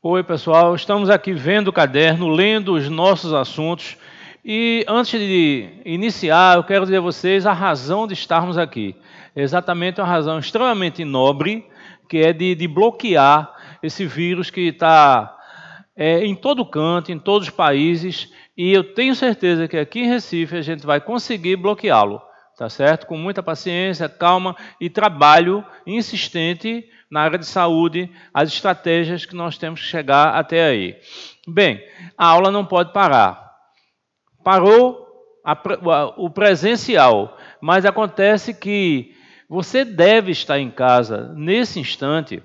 Oi, pessoal. Estamos aqui vendo o caderno, lendo os nossos assuntos. E antes de iniciar, eu quero dizer a vocês a razão de estarmos aqui. É exatamente uma razão extremamente nobre, que é de bloquear esse vírus que está em todo canto, em todos os países. E eu tenho certeza que aqui em Recife a gente vai conseguir bloqueá-lo, tá certo? Com muita paciência, calma e trabalho insistente na área de saúde, as estratégias que nós temos que chegar até aí. Bem, a aula não pode parar. Parou o presencial, mas acontece que você deve estar em casa nesse instante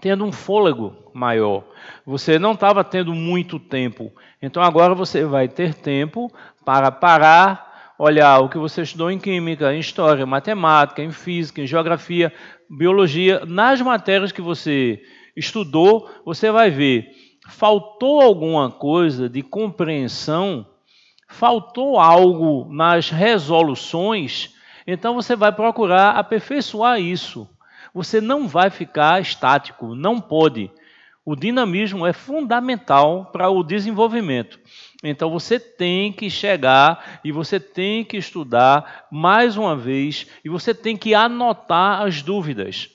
tendo um fôlego maior. Você não estava tendo muito tempo, então agora você vai ter tempo para parar, olhar o que você estudou em química, em história, matemática, em física, em geografia, biologia. Nas matérias que você estudou, você vai ver, faltou alguma coisa de compreensão, faltou algo nas resoluções, então você vai procurar aperfeiçoar isso. Você não vai ficar estático, não pode. O dinamismo é fundamental para o desenvolvimento. Então você tem que chegar e você tem que estudar mais uma vez e você tem que anotar as dúvidas.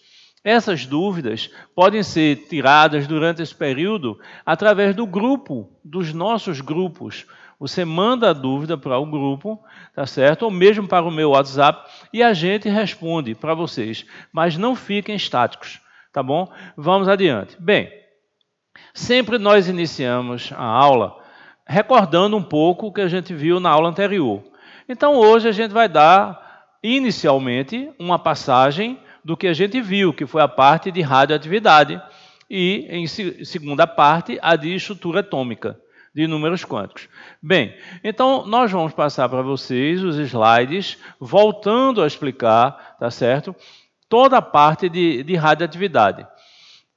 Essas dúvidas podem ser tiradas durante esse período através do grupo, dos nossos grupos. Você manda a dúvida para o grupo, tá certo? Ou mesmo para o meu WhatsApp e a gente responde para vocês. Mas não fiquem estáticos, tá bom? Vamos adiante. Bem, sempre nós iniciamos a aula recordando um pouco o que a gente viu na aula anterior. Então hoje a gente vai dar inicialmente uma passagem do que a gente viu, que foi a parte de radioatividade e em segunda parte a de estrutura atômica de números quânticos. Bem, então nós vamos passar para vocês os slides, voltando a explicar, tá certo? Toda a parte de radioatividade.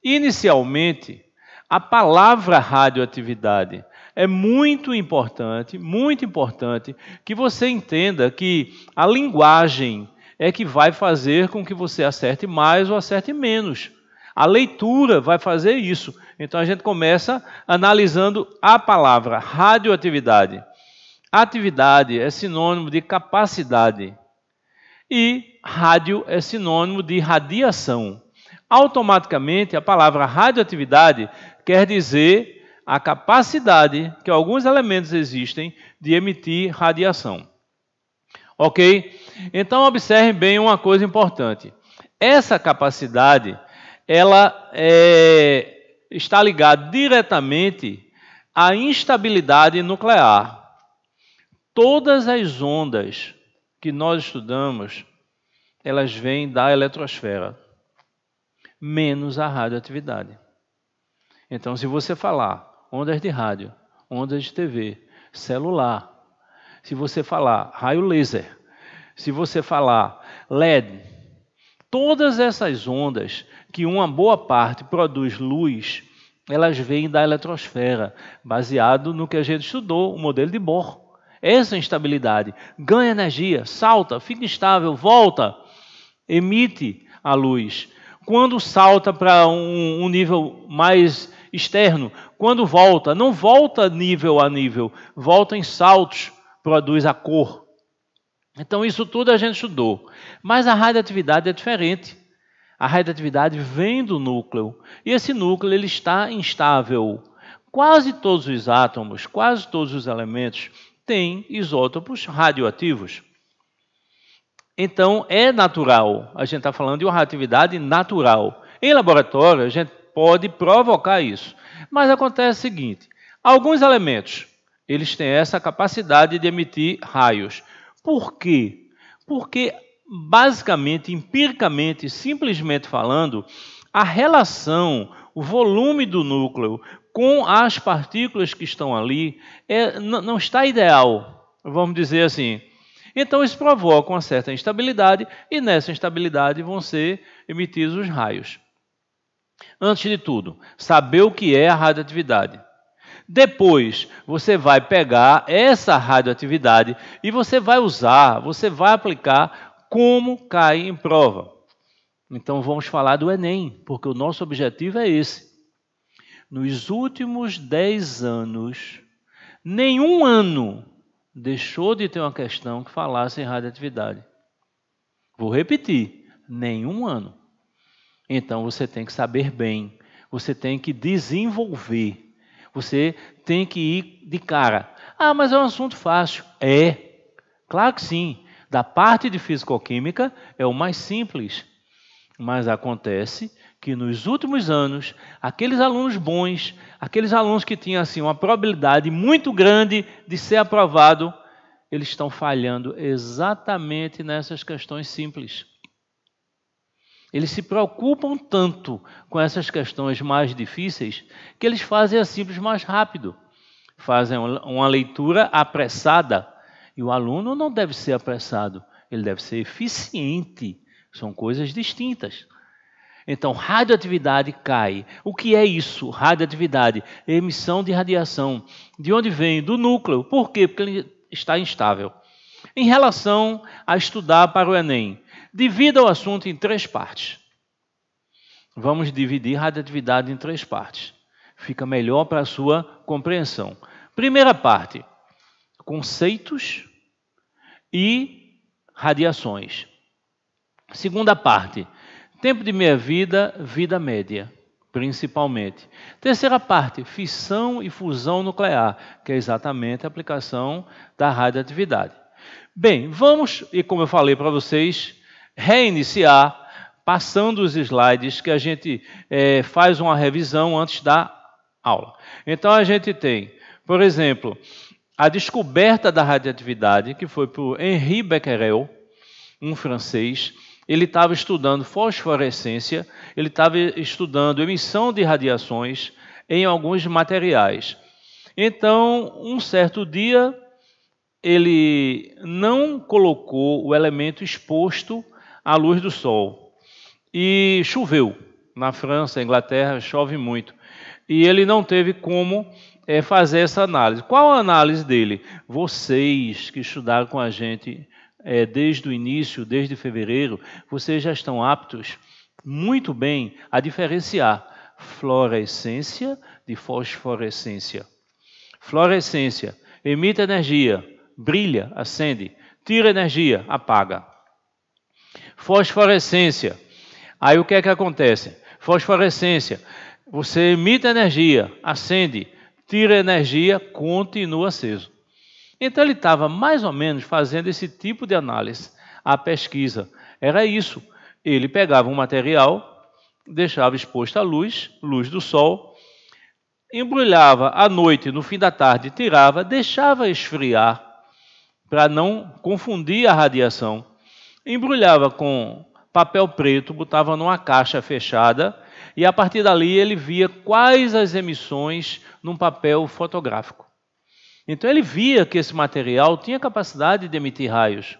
Inicialmente, a palavra radioatividade é muito importante que você entenda que a linguagem é que vai fazer com que você acerte mais ou acerte menos. A leitura vai fazer isso. Então a gente começa analisando a palavra radioatividade. Atividade é sinônimo de capacidade e rádio é sinônimo de radiação. Automaticamente a palavra radioatividade quer dizer a capacidade que alguns elementos existem de emitir radiação. Ok? Então observem bem uma coisa importante. Essa capacidade ela está ligada diretamente à instabilidade nuclear. Todas as ondas que nós estudamos, elas vêm da eletrosfera, menos a radioatividade. Então, se você falar ondas de rádio, ondas de TV, celular, se você falar raio laser, se você falar LED, todas essas ondas, que uma boa parte produz luz, elas vêm da eletrosfera, baseado no que a gente estudou, o modelo de Bohr. Essa instabilidade ganha energia, salta, fica instável, volta, emite a luz. Quando salta para um nível mais externo, quando volta, não volta nível a nível, volta em saltos, produz a cor. Então isso tudo a gente estudou. Mas a radioatividade é diferente. A radioatividade vem do núcleo. E esse núcleo ele está instável. Quase todos os átomos, quase todos os elementos têm isótopos radioativos. Então é natural. A gente está falando de uma radioatividade natural. Em laboratório a gente pode provocar isso. Mas acontece o seguinte. Alguns elementos eles têm essa capacidade de emitir raios. Por quê? Porque, basicamente, empiricamente, simplesmente falando, a relação, o volume do núcleo com as partículas que estão ali não está ideal, vamos dizer assim. Então, isso provoca uma certa instabilidade e nessa instabilidade vão ser emitidos os raios. Antes de tudo, saber o que é a radioatividade. Depois, você vai pegar essa radioatividade e você vai usar, você vai aplicar como cai em prova. Então, vamos falar do Enem, porque o nosso objetivo é esse. nos últimos 10 anos, nenhum ano deixou de ter uma questão que falasse em radioatividade. Vou repetir, nenhum ano. Então você tem que saber bem, você tem que desenvolver, você tem que ir de cara. Ah, mas é um assunto fácil. É, claro que sim. Da parte de fisicoquímica é o mais simples. Mas acontece que nos últimos anos, aqueles alunos bons, aqueles alunos que tinham assim, uma probabilidade muito grande de ser aprovado, eles estão falhando exatamente nessas questões simples. Eles se preocupam tanto com essas questões mais difíceis que eles fazem a simples mais rápido. Fazem uma leitura apressada. E o aluno não deve ser apressado, ele deve ser eficiente. São coisas distintas. Então, radioatividade cai. O que é isso? Radioatividade, emissão de radiação. De onde vem? Do núcleo. Por quê? Porque ele está instável. Em relação a estudar para o Enem, divida o assunto em 3 partes. Vamos dividir radioatividade em 3 partes. Fica melhor para a sua compreensão. Primeira parte, conceitos e radiações. Segunda parte, tempo de meia-vida, vida média, principalmente. Terceira parte, fissão e fusão nuclear, que é exatamente a aplicação da radioatividade. Bem, vamos, e como eu falei para vocês, reiniciar, passando os slides, que a gente faz uma revisão antes da aula. Então a gente tem, por exemplo, a descoberta da radioatividade, que foi por Henri Becquerel, um francês. Ele estava estudando fosforescência, ele estava estudando emissão de radiações em alguns materiais. Então, um certo dia, ele não colocou o elemento exposto à luz do sol. E choveu. Na França, Inglaterra, chove muito. E ele não teve como fazer essa análise. Qual a análise dele? Vocês que estudaram com a gente desde o início, desde fevereiro, vocês já estão aptos muito bem a diferenciar fluorescência de fosforescência. Fluorescência emite energia, brilha, acende, tira energia, apaga. Fosforescência, aí o que é que acontece? Fosforescência, você emite energia, acende, tira energia, continua aceso. Então ele estava mais ou menos fazendo esse tipo de análise. A pesquisa era isso. Ele pegava um material, deixava exposto à luz, luz do sol, embrulhava à noite, no fim da tarde, tirava, deixava esfriar para não confundir a radiação. Embrulhava com papel preto, botava numa caixa fechada e a partir dali ele via quais as emissões num papel fotográfico. Então ele via que esse material tinha capacidade de emitir raios,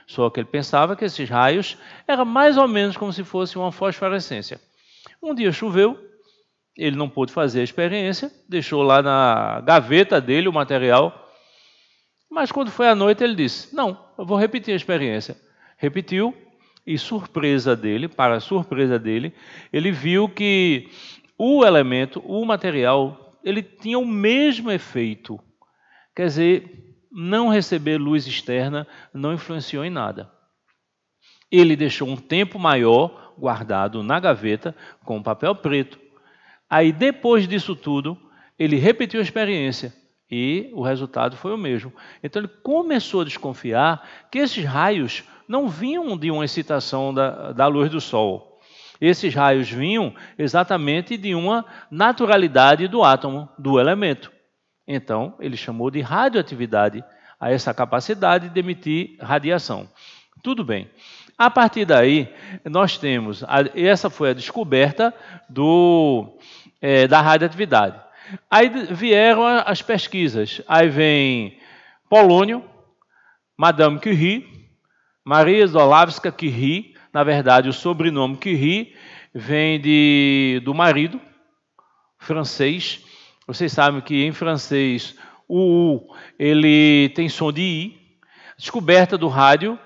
só que ele pensava que esses raios eram mais ou menos como se fosse uma fosforescência. Um dia choveu, ele não pôde fazer a experiência, deixou lá na gaveta dele o material, mas quando foi à noite ele disse, não, eu vou repetir a experiência. Repetiu e surpresa dele, para a surpresa dele, ele viu que o elemento, o material, ele tinha o mesmo efeito. Quer dizer, não receber luz externa não influenciou em nada. Ele deixou um tempo maior guardado na gaveta com papel preto. Aí, depois disso tudo, ele repetiu a experiência e o resultado foi o mesmo. Então, ele começou a desconfiar que esses raios não vinham de uma excitação da luz do sol. Esses raios vinham exatamente de uma naturalidade do átomo, do elemento. Então, ele chamou de radioatividade a essa capacidade de emitir radiação. Tudo bem. A partir daí, nós temos, essa foi a descoberta da radioatividade. Aí vieram as pesquisas. Aí vem polônio, Madame Curie, Maria Zolawska Curie, na verdade o sobrenome Curie vem do marido, francês. Vocês sabem que em francês o U ele tem som de I. Descoberta do rádio,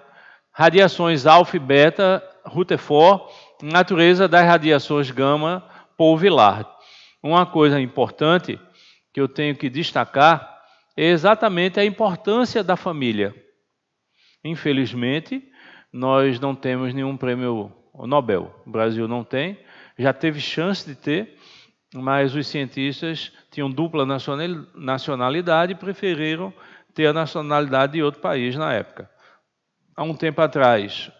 radiações alfa e beta, Rutherford, natureza das radiações gama, Paul Villard. uma coisa importante que eu tenho que destacar é exatamente a importância da família. Infelizmente, nós não temos nenhum prêmio Nobel. O Brasil não tem, já teve chance de ter, mas os cientistas tinham dupla nacionalidade e preferiram ter a nacionalidade de outro país na época. Há um tempo atrás,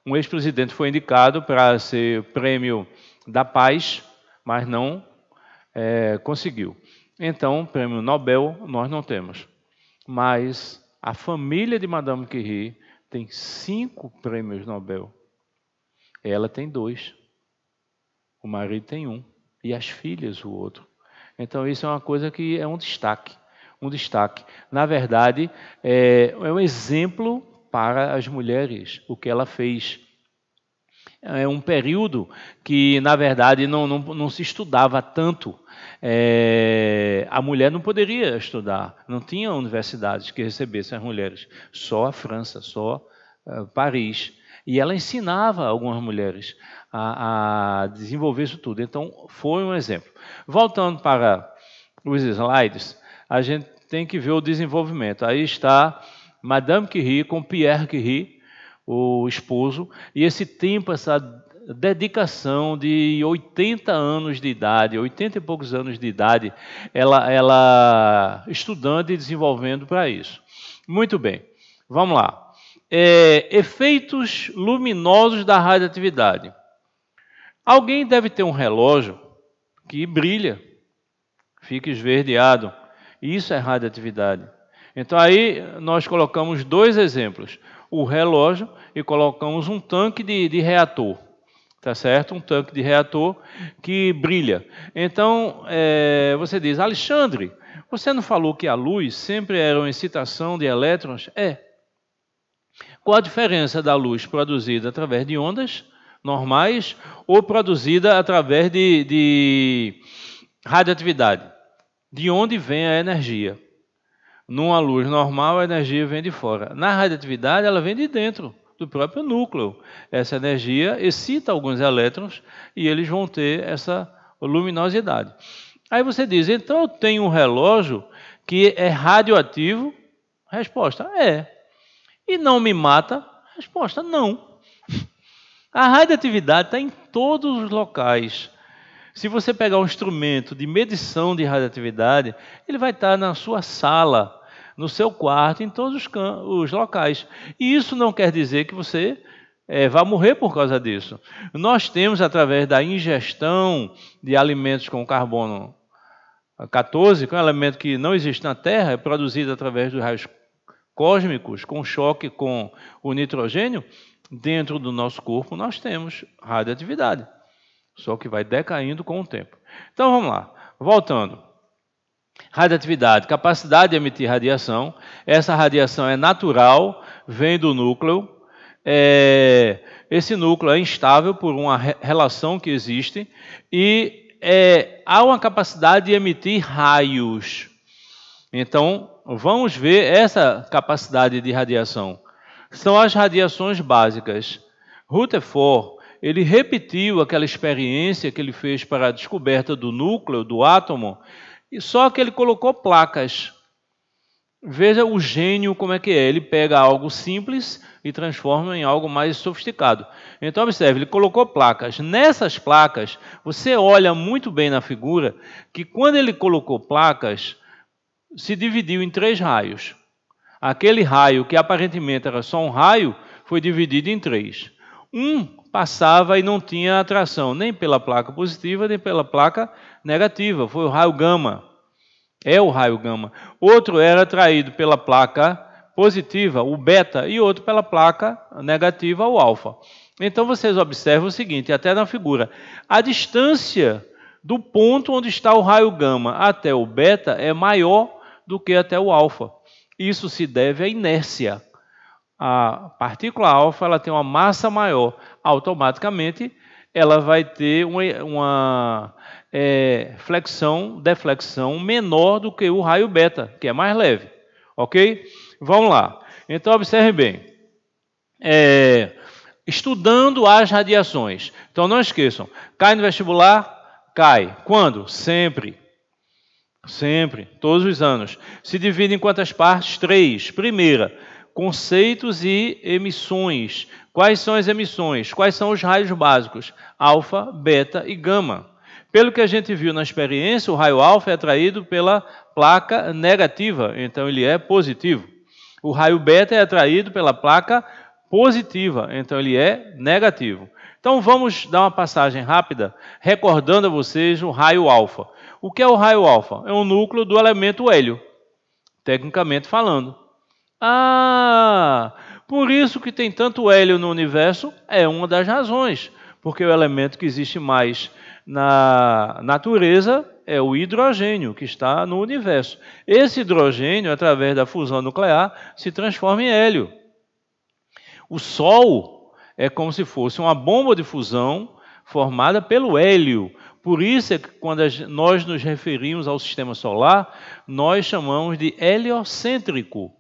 um ex-presidente foi indicado para ser prêmio da paz, mas não conseguiu. Então, prêmio Nobel nós não temos. Mas a família de Madame Curie tem 5 prêmios Nobel. Ela tem 2. O marido tem 1. E as filhas o outro. Então, isso é uma coisa que é um destaque. Um destaque. Na verdade, é um exemplo para as mulheres, o que ela fez. É um período que, na verdade, não se estudava tanto. A mulher não poderia estudar, não tinha universidades que recebessem as mulheres, só a França, só Paris. E ela ensinava algumas mulheres a desenvolver isso tudo. Então, foi um exemplo. Voltando para os slides, a gente tem que ver o desenvolvimento. Aí está Madame Curie com Pierre Curie, o esposo, e esse tempo, essa dedicação de 80 anos de idade, 80 e poucos anos de idade, ela estudando e desenvolvendo para isso. Muito bem, vamos lá. Efeitos luminosos da radioatividade. Alguém deve ter um relógio que brilha, fica esverdeado. Isso é radioatividade. Então aí nós colocamos 2 exemplos. O relógio e colocamos um tanque de reator, tá certo? Um tanque de reator que brilha. Então, você diz, Alexandre, você não falou que a luz sempre era uma excitação de elétrons? Qual a diferença da luz produzida através de ondas normais ou produzida através de radioatividade? De onde vem a energia? Numa luz normal, a energia vem de fora. Na radioatividade, ela vem de dentro, do próprio núcleo. Essa energia excita alguns elétrons e eles vão ter essa luminosidade. Aí você diz, então eu tenho um relógio que é radioativo? Resposta, E não me mata? Resposta, não. A radioatividade está em todos os locais. Se você pegar um instrumento de medição de radioatividade, ele vai estar na sua sala, no seu quarto, em todos os locais. E isso não quer dizer que você vai morrer por causa disso. Nós temos, através da ingestão de alimentos com carbono 14, que é um elemento que não existe na Terra, é produzido através dos raios cósmicos, com choque com o nitrogênio, dentro do nosso corpo nós temos radioatividade. Só que vai decaindo com o tempo. Então, vamos lá. Voltando. Radioatividade, capacidade de emitir radiação. Essa radiação é natural, vem do núcleo. Esse núcleo é instável por uma relação que existe. E há uma capacidade de emitir raios. Então, vamos ver essa capacidade de radiação. São as radiações básicas. Rutherford, ele repetiu aquela experiência que ele fez para a descoberta do núcleo, do átomo, e só que ele colocou placas. Veja o gênio como é que é. Ele pega algo simples e transforma em algo mais sofisticado. Então, observe, ele colocou placas. Nessas placas, você olha muito bem na figura que quando ele colocou placas, se dividiu em 3 raios. Aquele raio que aparentemente era só um raio, foi dividido em 3. Um passava e não tinha atração nem pela placa positiva, nem pela placa negativa. Foi o raio gama. É o raio gama. Outro era atraído pela placa positiva, o beta, e outro pela placa negativa, o alfa. Então vocês observam o seguinte, até na figura, a distância do ponto onde está o raio gama até o beta é maior do que até o alfa. Isso se deve à inércia. A partícula alfa ela tem uma massa maior, automaticamente ela vai ter uma deflexão menor do que o raio beta, que é mais leve. Ok? Vamos lá. Então, observe bem. estudando as radiações. Então não esqueçam, cai no vestibular? Cai. Quando? Sempre. Sempre, todos os anos. Se divide em quantas partes? 3. Primeira, conceitos e emissões. Quais são as emissões? Quais são os raios básicos? Alfa, beta e gama. Pelo que a gente viu na experiência, o raio alfa é atraído pela placa negativa, então ele é positivo. O raio beta é atraído pela placa positiva, então ele é negativo. Então vamos dar uma passagem rápida, recordando a vocês o raio alfa. O que é o raio alfa? É um núcleo do elemento hélio, tecnicamente falando. Ah, por isso que tem tanto hélio no universo, é uma das razões, porque o elemento que existe mais na natureza é o hidrogênio, que está no universo. Esse hidrogênio, através da fusão nuclear, se transforma em hélio. O Sol é como se fosse uma bomba de fusão formada pelo hélio. Por isso é que quando nós nos referimos ao sistema solar, nós chamamos de heliocêntrico.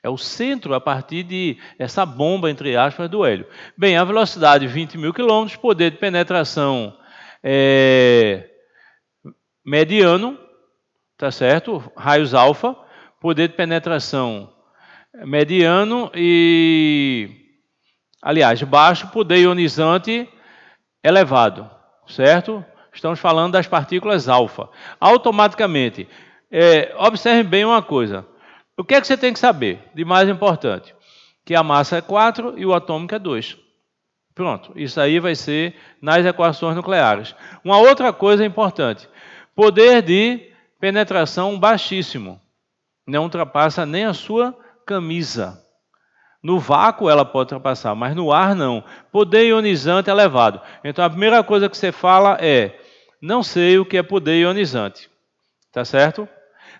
É o centro a partir de essa bomba, entre aspas, do hélio. Bem, a velocidade 20 mil quilômetros, poder de penetração mediano, tá certo? Raios alfa, poder de penetração mediano e, aliás, baixo, poder ionizante elevado, certo? Estamos falando das partículas alfa. Automaticamente, observe bem uma coisa. O que é que você tem que saber de mais importante? Que a massa é 4 e o atômico é 2. Pronto, isso aí vai ser nas equações nucleares. Uma outra coisa importante, poder de penetração baixíssimo. Não ultrapassa nem a sua camisa. No vácuo ela pode ultrapassar, mas no ar não. Poder ionizante elevado. Então a primeira coisa que você fala é, não sei o que é poder ionizante. Tá certo?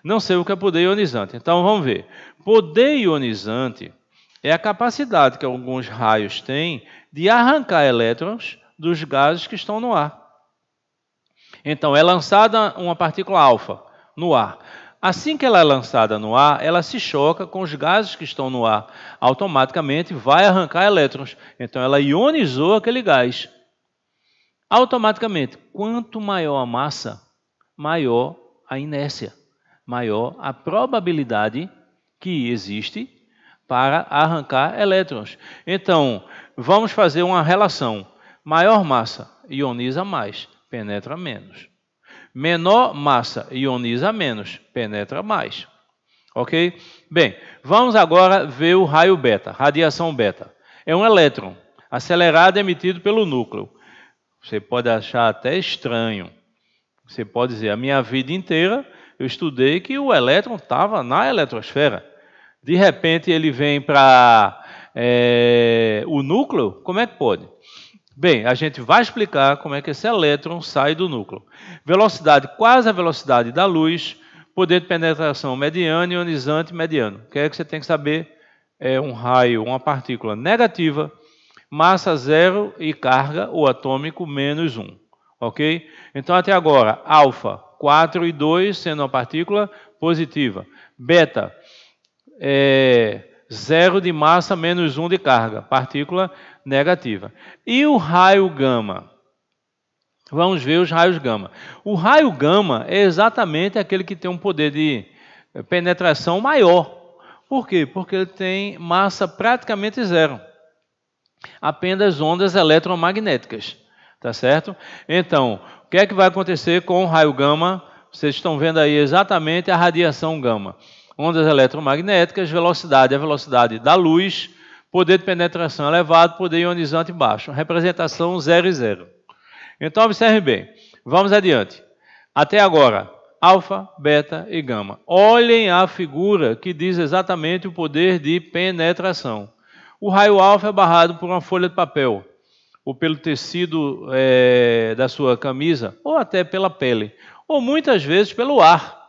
Não sei o que é poder ionizante. Então vamos ver. Poder ionizante é a capacidade que alguns raios têm de arrancar elétrons dos gases que estão no ar. Então é lançada uma partícula alfa no ar. Assim que ela é lançada no ar, ela se choca com os gases que estão no ar. Automaticamente vai arrancar elétrons. Então ela ionizou aquele gás. Automaticamente, quanto maior a massa, maior a inércia, maior a probabilidade que existe para arrancar elétrons. Então, vamos fazer uma relação. Maior massa ioniza mais, penetra menos. Menor massa ioniza menos, penetra mais. Ok? Bem, vamos agora ver o raio beta, radiação beta. É um elétron acelerado emitido pelo núcleo. Você pode achar até estranho. Você pode dizer, a minha vida inteira eu estudei que o elétron estava na eletrosfera. De repente ele vem para o núcleo, como é que pode? Bem, a gente vai explicar como é que esse elétron sai do núcleo. Velocidade, quase a velocidade da luz, poder de penetração mediano, ionizante mediano. O que é que você tem que saber? É um raio, uma partícula negativa, massa zero e carga, o atômico, menos 1. Ok? Então, até agora, alfa, 4 e 2, sendo uma partícula positiva. Beta, 0 de massa, menos 1 de carga, partícula negativa. E o raio gama? Vamos ver os raios gama. O raio gama é exatamente aquele que tem um poder de penetração maior. Por quê? Porque ele tem massa praticamente zero. Apenas ondas eletromagnéticas. Tá certo? Então, o que é que vai acontecer com o raio gama? Vocês estão vendo aí exatamente a radiação gama. Ondas eletromagnéticas, velocidade, a velocidade da luz, poder de penetração elevado, poder ionizante baixo. Representação 0 e 0. Então, observe bem. Vamos adiante. Até agora, alfa, beta e gama. Olhem a figura que diz exatamente o poder de penetração. O raio alfa é barrado por uma folha de papel, ou pelo tecido da sua camisa, ou até pela pele, ou muitas vezes pelo ar.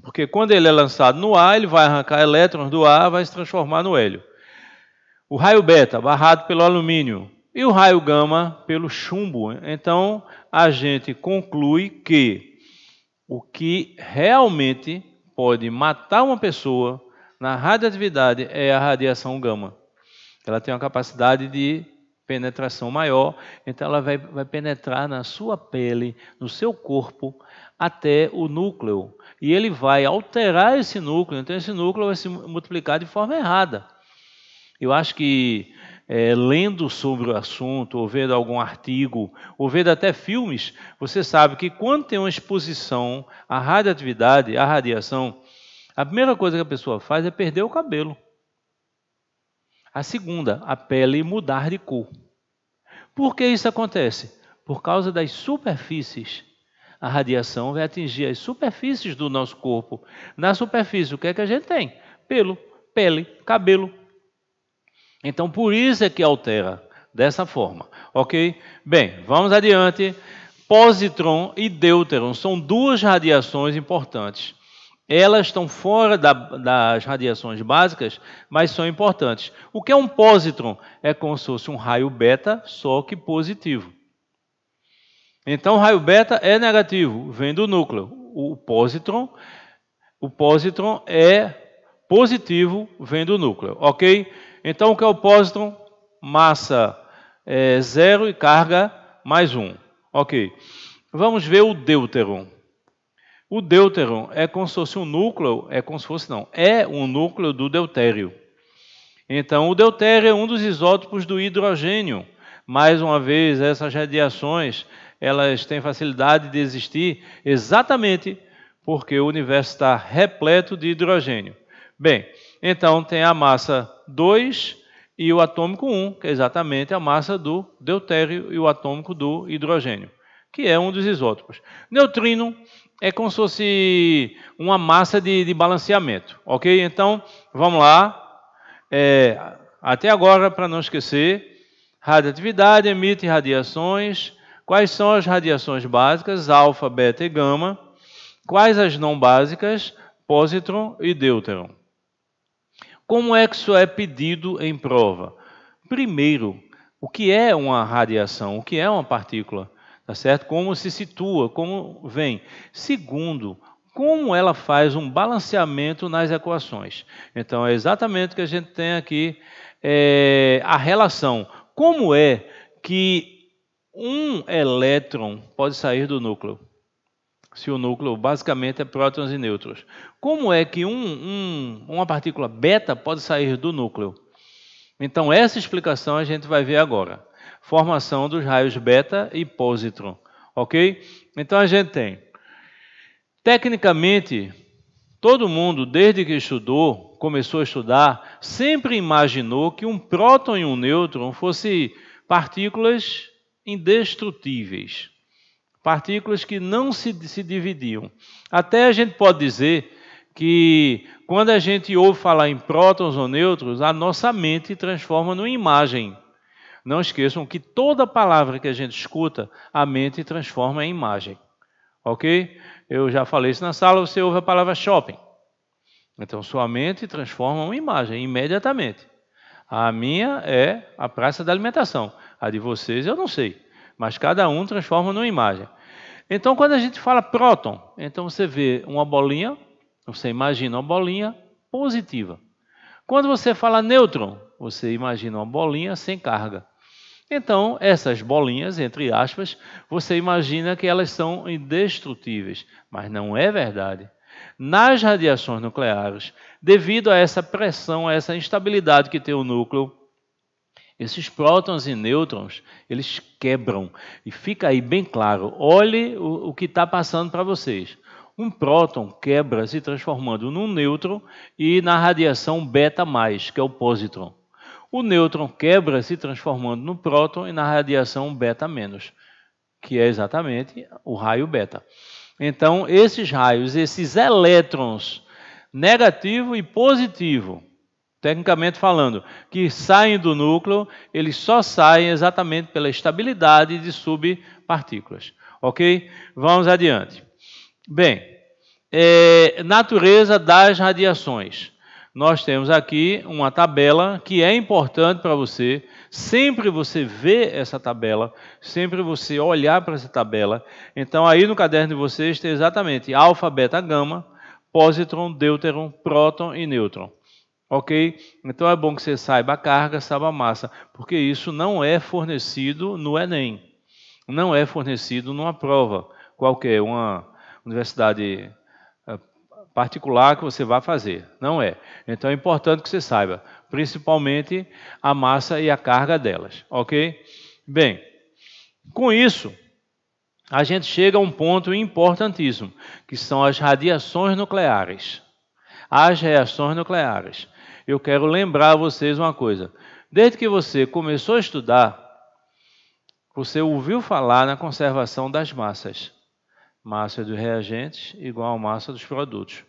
Porque quando ele é lançado no ar, ele vai arrancar elétrons do ar, vai se transformar no hélio. O raio beta, barrado pelo alumínio, e o raio gama pelo chumbo. Então, a gente conclui que o que realmente pode matar uma pessoa na radioatividade é a radiação gama. Ela tem uma capacidade de penetração maior, então ela vai penetrar na sua pele, no seu corpo, até o núcleo. E ele vai alterar esse núcleo, então esse núcleo vai se multiplicar de forma errada. Eu acho que lendo sobre o assunto, ou vendo algum artigo, ou vendo até filmes, você sabe que quando tem uma exposição à radioatividade, à radiação, a primeira coisa que a pessoa faz é perder o cabelo. A segunda, a pele mudar de cor. Por que isso acontece? Por causa das superfícies. A radiação vai atingir as superfícies do nosso corpo. Na superfície, o que é que a gente tem? Pelo, pele, cabelo. Então, por isso é que altera dessa forma, ok? Bem, vamos adiante. Positron e deuteron são duas radiações importantes. Elas estão fora das radiações básicas, mas são importantes. O que é um positron? É como se fosse um raio beta, só que positivo. Então, o raio beta é negativo, vem do núcleo. O positron é positivo, vem do núcleo, ok? Então, o que é o positron? Massa 0 e carga mais 1, ok? Vamos ver o deuteron. O deuteron é como se fosse um núcleo, é um núcleo do deutério. Então, o deutério é um dos isótopos do hidrogênio. Mais uma vez, essas radiações, elas têm facilidade de existir exatamente porque o universo está repleto de hidrogênio. Bem, então tem a massa 2 e o atômico 1, que é exatamente a massa do deutério e o atômico do hidrogênio, que é um dos isótopos. Neutrino é como se fosse uma massa de balanceamento, ok? Então, vamos lá. Até agora, para não esquecer, radioatividade emite radiações. Quais são as radiações básicas? Alfa, beta e gama. Quais as não básicas? Positron e deuteron. Como é que isso é pedido em prova? Primeiro, o que é uma radiação? O que é uma partícula? Tá certo? Como se situa, como vem. Segundo, como ela faz um balanceamento nas equações. Então, é exatamente o que a gente tem aqui, a relação. Como é que um elétron pode sair do núcleo? Se o núcleo basicamente é prótons e nêutrons. Como é que uma partícula beta pode sair do núcleo? Então, essa explicação a gente vai ver agora. Formação dos raios beta e positron, ok? Então, a gente tem, tecnicamente, todo mundo, desde que começou a estudar, sempre imaginou que um próton e um nêutron fossem partículas indestrutíveis. Partículas que não se dividiam. Até a gente pode dizer que quando a gente ouve falar em prótons ou nêutrons, a nossa mente transforma numa imagem. Não esqueçam que toda palavra que a gente escuta, a mente transforma em imagem. Ok? Eu já falei isso na sala, você ouve a palavra shopping. Então, sua mente transforma uma imagem imediatamente. A minha é a praça da alimentação. A de vocês eu não sei. Mas cada um transforma numa imagem. Então, quando a gente fala próton, então você vê uma bolinha, você imagina uma bolinha positiva. Quando você fala nêutron, você imagina uma bolinha sem carga. Então, essas bolinhas, entre aspas, você imagina que elas são indestrutíveis, mas não é verdade. Nas radiações nucleares, devido a essa pressão, a essa instabilidade que tem o núcleo, esses prótons e nêutrons, eles quebram. E fica aí bem claro, olhe o que está passando para vocês. Um próton quebra se transformando num nêutron e na radiação beta+, que é o positron. O nêutron quebra se transformando no próton e na radiação beta-, que é exatamente o raio beta. Então, esses raios, esses elétrons negativo e positivo, tecnicamente falando, que saem do núcleo, eles só saem exatamente pela estabilidade de subpartículas. Ok? Vamos adiante. Bem, natureza das radiações. Nós temos aqui uma tabela que é importante para você. Sempre você ver essa tabela, sempre você olhar para essa tabela. Então, aí no caderno de vocês tem exatamente alfa, beta, gama, positron, deuteron, próton e nêutron. Ok? Então é bom que você saiba a carga, saiba a massa, porque isso não é fornecido no Enem. Não é fornecido numa prova qualquer, uma universidade particular que você vai fazer. Não é. Então é importante que você saiba, principalmente a massa e a carga delas. Ok? Bem, com isso, a gente chega a um ponto importantíssimo, que são as radiações nucleares. As reações nucleares. Eu quero lembrar a vocês uma coisa. Desde que você começou a estudar, você ouviu falar na conservação das massas. Massa dos reagentes igual a massa dos produtos.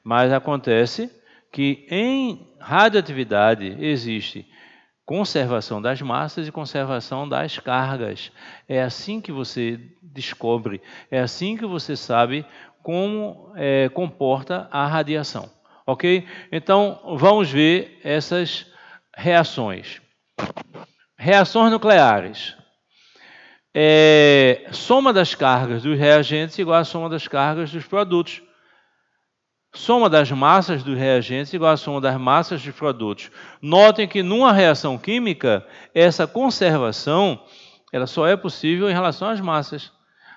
Mas acontece que em radioatividade existe conservação das massas e conservação das cargas. É assim que você descobre, é assim que você sabe como comporta a radiação. Ok? Então, vamos ver essas reações. Reações nucleares. Soma das cargas dos reagentes igual à soma das cargas dos produtos. Soma das massas dos reagentes igual à soma das massas dos produtos. Notem que numa reação química, essa conservação ela só é possível em relação às massas.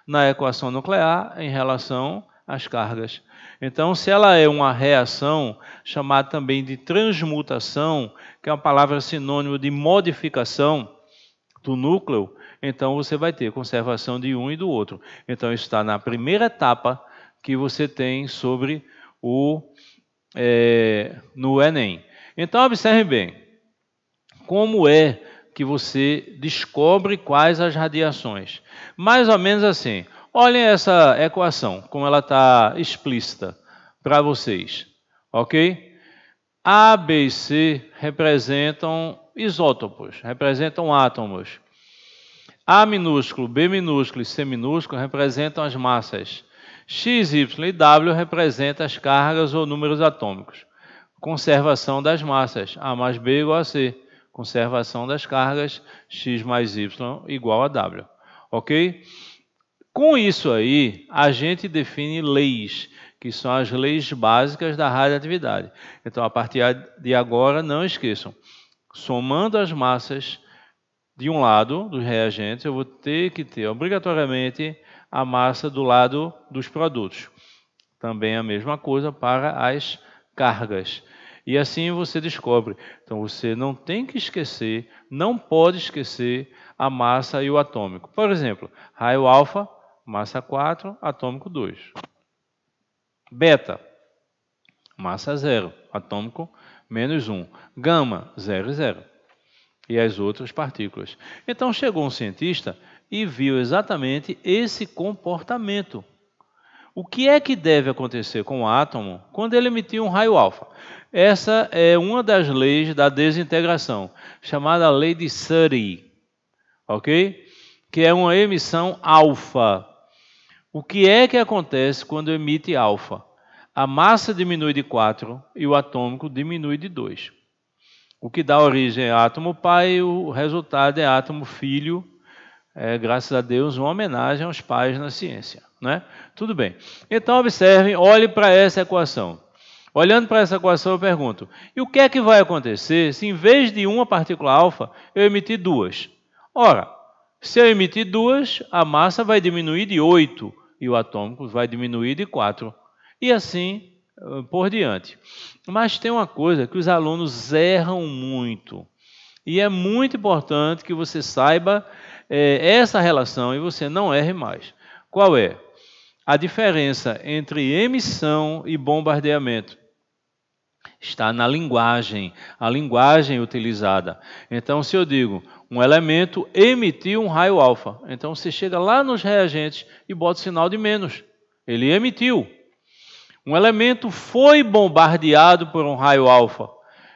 Na equação nuclear, em relação às cargas. Então, se ela é uma reação, chamada também de transmutação, que é uma palavra sinônimo de modificação do núcleo, então você vai ter conservação de um e do outro. Então, isso está na primeira etapa que você tem sobre no Enem. Então, observe bem, como é que você descobre quais as radiações? Mais ou menos assim. Olhem essa equação, como ela está explícita para vocês. Ok? A, B e C representam isótopos, representam átomos. A minúsculo, B minúsculo e C minúsculo representam as massas. X, Y e W representam as cargas ou números atômicos. Conservação das massas. A mais B igual a C. Conservação das cargas. X mais Y igual a W. Ok? Com isso aí, a gente define leis, que são as leis básicas da radioatividade. Então, a partir de agora, não esqueçam. Somando as massas de um lado dos reagentes, eu vou ter que ter obrigatoriamente a massa do lado dos produtos. Também a mesma coisa para as cargas. E assim você descobre. Então você não tem que esquecer, não pode esquecer a massa e o atômico. Por exemplo, raio alfa, massa 4, atômico 2. Beta, massa 0, atômico menos 1. Gama, 0 e 0. E as outras partículas. Então chegou um cientista e viu exatamente esse comportamento. O que é que deve acontecer com o átomo quando ele emitir um raio alfa? Essa é uma das leis da desintegração, chamada lei de Suri, ok? Que é uma emissão alfa. O que é que acontece quando emite alfa? A massa diminui de 4 e o atômico diminui de 2. O que dá origem a átomo pai, o resultado é átomo filho. Graças a Deus, uma homenagem aos pais na ciência, né? Tudo bem. Então, observem, olhem para essa equação. Olhando para essa equação, eu pergunto, e o que é que vai acontecer se em vez de uma partícula alfa, eu emitir duas? Ora, se eu emitir duas, a massa vai diminuir de 8 e o atômico vai diminuir de 4. E assim por diante. Mas tem uma coisa que os alunos erram muito. E é muito importante que você saiba essa relação e você não erre mais. Qual é? A diferença entre emissão e bombardeamento está na linguagem, a linguagem utilizada. Então, se eu digo, um elemento emitiu um raio alfa, então você chega lá nos reagentes e bota o sinal de menos. Ele emitiu. Um elemento foi bombardeado por um raio alfa,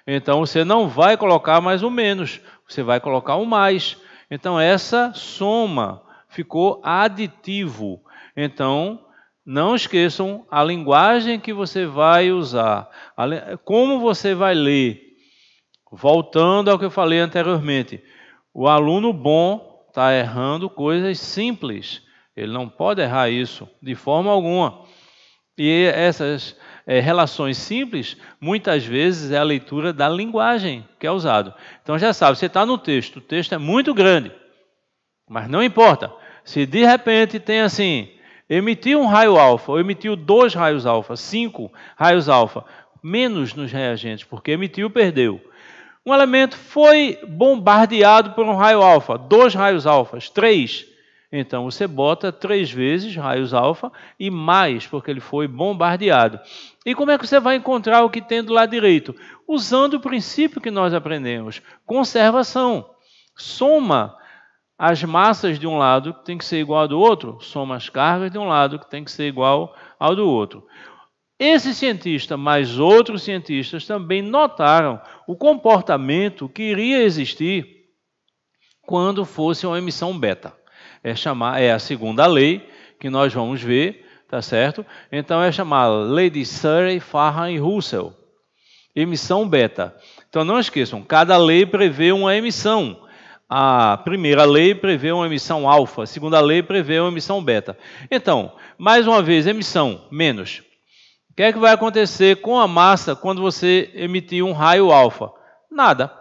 então você não vai colocar mais o menos, você vai colocar o mais. Então, essa soma ficou aditivo. Então, não esqueçam a linguagem que você vai usar, como você vai ler. Voltando ao que eu falei anteriormente, o aluno bom está errando coisas simples. Ele não pode errar isso de forma alguma. E essas relações simples, muitas vezes é a leitura da linguagem que é usado. Então já sabe, você está no texto, o texto é muito grande, mas não importa. Se de repente tem assim, emitiu um raio alfa, ou emitiu 2 raios alfa, 5 raios alfa, menos nos reagentes, porque emitiu, perdeu. Um elemento foi bombardeado por um raio alfa, 2 raios alfas, 3. Então você bota 3 vezes raios alfa e mais, porque ele foi bombardeado. E como é que você vai encontrar o que tem do lado direito? Usando o princípio que nós aprendemos, conservação. Soma as massas de um lado, que tem que ser igual ao do outro, soma as cargas de um lado, que tem que ser igual ao do outro. Esse cientista, mais outros cientistas, também notaram o comportamento que iria existir quando fosse uma emissão beta. É a segunda lei que nós vamos ver, tá certo? Então é chamada lei de Surrey, Farham e Russell. Emissão beta. Então não esqueçam, cada lei prevê uma emissão. A primeira lei prevê uma emissão alfa, a segunda lei prevê uma emissão beta. Então, mais uma vez, emissão menos. O que é que vai acontecer com a massa quando você emitir um raio alfa? Nada.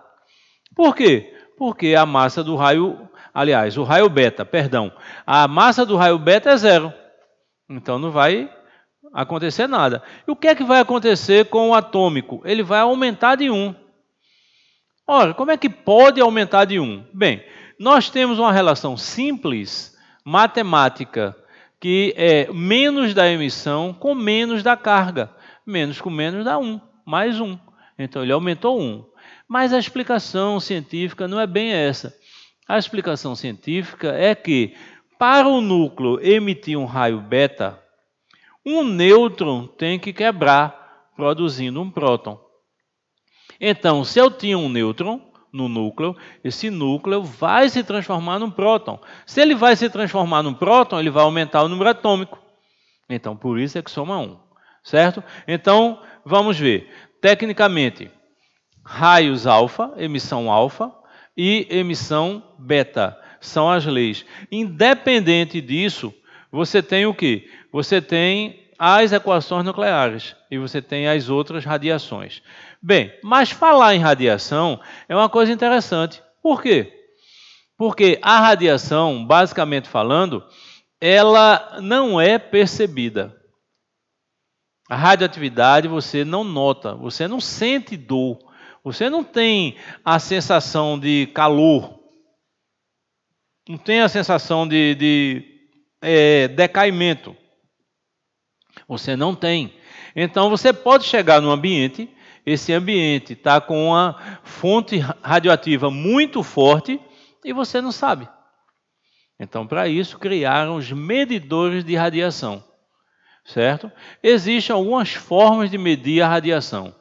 Por quê? Porque a massa do raio, aliás, o raio beta, perdão, a massa do raio beta é 0. Então não vai acontecer nada. E o que é que vai acontecer com o atômico? Ele vai aumentar de 1. Ora, como é que pode aumentar de 1? Bem, nós temos uma relação simples, matemática, que é menos da emissão com menos da carga. Menos com menos dá 1, mais 1. Então ele aumentou 1. Mas a explicação científica não é bem essa. A explicação científica é que, para o núcleo emitir um raio beta, um nêutron tem que quebrar, produzindo um próton. Então, se eu tinha um nêutron no núcleo, esse núcleo vai se transformar num próton. Se ele vai se transformar num próton, ele vai aumentar o número atômico. Então, por isso é que soma 1, certo? Então, vamos ver. Tecnicamente, raios alfa, emissão alfa e emissão beta são as leis. Independente disso, você tem o quê? Você tem as equações nucleares e você tem as outras radiações. Bem, mas falar em radiação é uma coisa interessante. Por quê? Porque a radiação, basicamente falando, ela não é percebida. A radioatividade você não nota, você não sente dor, você não tem a sensação de calor, não tem a sensação de decaimento. Você não tem. Então você pode chegar num ambiente, esse ambiente está com uma fonte radioativa muito forte e você não sabe. Então, para isso, criaram os medidores de radiação, certo? Existem algumas formas de medir a radiação.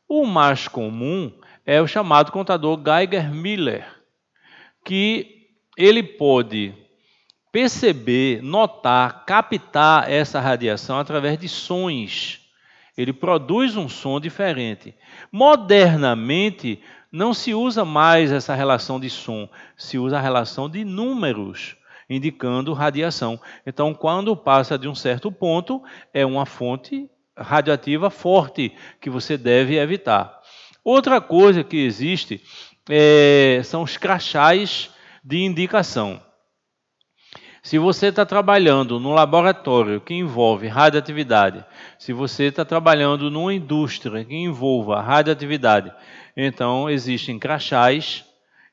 O mais comum é o chamado contador Geiger-Miller, que ele pode perceber, notar, captar essa radiação através de sons. Ele produz um som diferente. Modernamente, não se usa mais essa relação de som, se usa a relação de números, indicando radiação. Então, quando passa de um certo ponto, é uma fonte radioativa forte que você deve evitar. Outra coisa que existe são os crachás de indicação. Se você está trabalhando num laboratório que envolve radioatividade, se você está trabalhando numa indústria que envolva radioatividade, então existem crachás.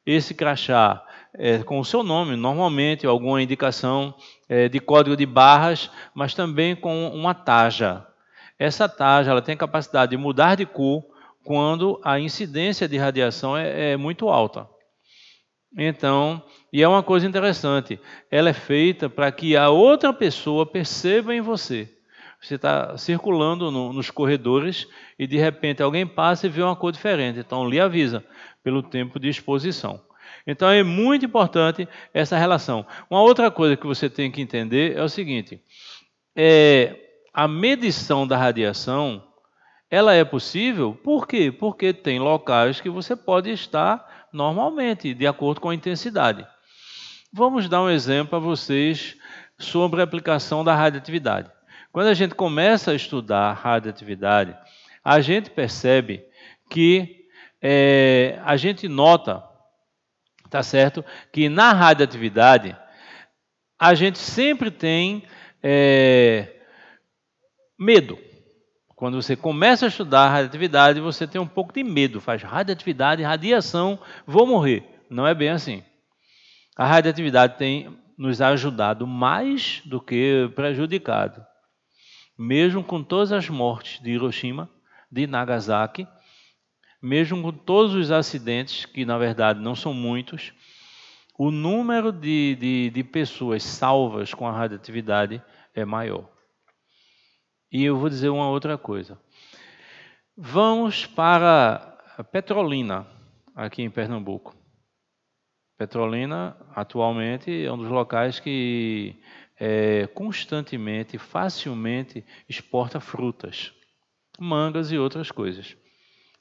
Esse crachá é com o seu nome, normalmente alguma indicação de código de barras, mas também com uma taja. Essa taja ela tem capacidade de mudar de cor quando a incidência de radiação é muito alta. Então, e é uma coisa interessante, ela é feita para que a outra pessoa perceba em você. Você está circulando nos corredores e de repente alguém passa e vê uma cor diferente, então lhe avisa pelo tempo de exposição. Então é muito importante essa relação. Uma outra coisa que você tem que entender é o seguinte, a medição da radiação, ela é possível, por quê? Porque tem locais que você pode estar normalmente, de acordo com a intensidade. Vamos dar um exemplo para vocês sobre a aplicação da radioatividade. Quando a gente começa a estudar radioatividade, a gente percebe que a gente nota, tá certo, que na radioatividade a gente sempre tem medo. Quando você começa a estudar radioatividade, você tem um pouco de medo. Faz radioatividade, radiação, vou morrer. Não é bem assim. A radioatividade tem nos ajudado mais do que prejudicado. Mesmo com todas as mortes de Hiroshima, de Nagasaki, mesmo com todos os acidentes, que na verdade não são muitos, o número de pessoas salvas com a radioatividade é maior. E eu vou dizer uma outra coisa. Vamos para Petrolina, aqui em Pernambuco. Petrolina, atualmente, é um dos locais que constantemente, facilmente exporta frutas, mangas e outras coisas.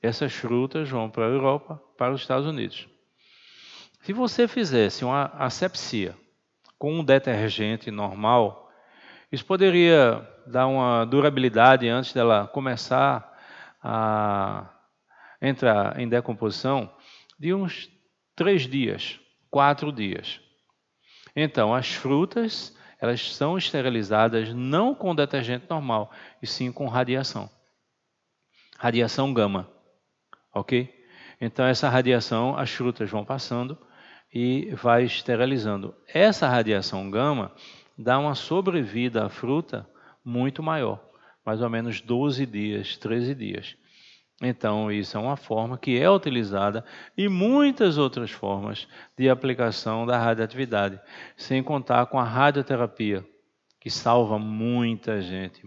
Essas frutas vão para a Europa, para os Estados Unidos. Se você fizesse uma asepsia com um detergente normal, isso poderia dar uma durabilidade antes dela começar a entrar em decomposição de uns 3 dias, 4 dias. Então, as frutas, elas são esterilizadas não com detergente normal, e sim com radiação. Radiação gama, ok? Então, essa radiação, as frutas vão passando e vai esterilizando. Essa radiação gama dá uma sobrevida à fruta muito maior, mais ou menos 12 dias, 13 dias. Então, isso é uma forma que é utilizada e muitas outras formas de aplicação da radioatividade, sem contar com a radioterapia, que salva muita gente,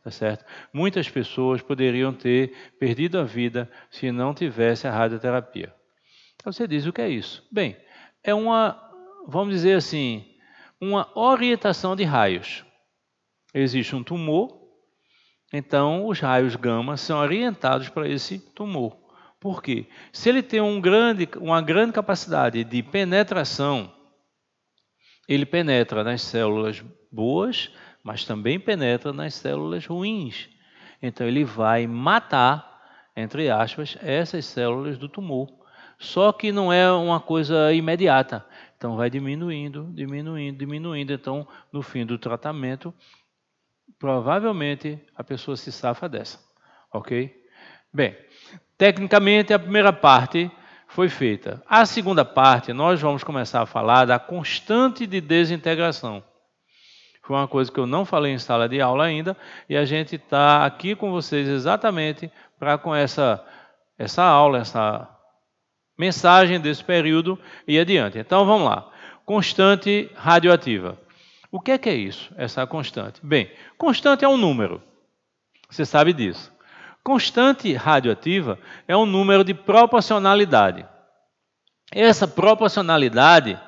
tá certo? Muitas pessoas poderiam ter perdido a vida se não tivesse a radioterapia. Então, você diz, o que é isso? Bem, é uma, vamos dizer assim, uma orientação de raios. Existe um tumor, então os raios gama são orientados para esse tumor. Por quê? Se ele tem uma grande capacidade de penetração, ele penetra nas células boas, mas também penetra nas células ruins. Então ele vai matar, entre aspas, essas células do tumor. Só que não é uma coisa imediata. Então vai diminuindo. Então, no fim do tratamento, provavelmente a pessoa se safa dessa, ok? Bem, tecnicamente a primeira parte foi feita. A segunda parte, nós vamos começar a falar da constante de desintegração. Foi uma coisa que eu não falei em sala de aula ainda, e a gente está aqui com vocês exatamente para com essa aula, essa mensagem desse período e adiante. Então vamos lá. Constante radioativa. O que é isso, essa constante? Bem, constante é um número. Você sabe disso. Constante radioativa é um número de proporcionalidade. Essa proporcionalidade,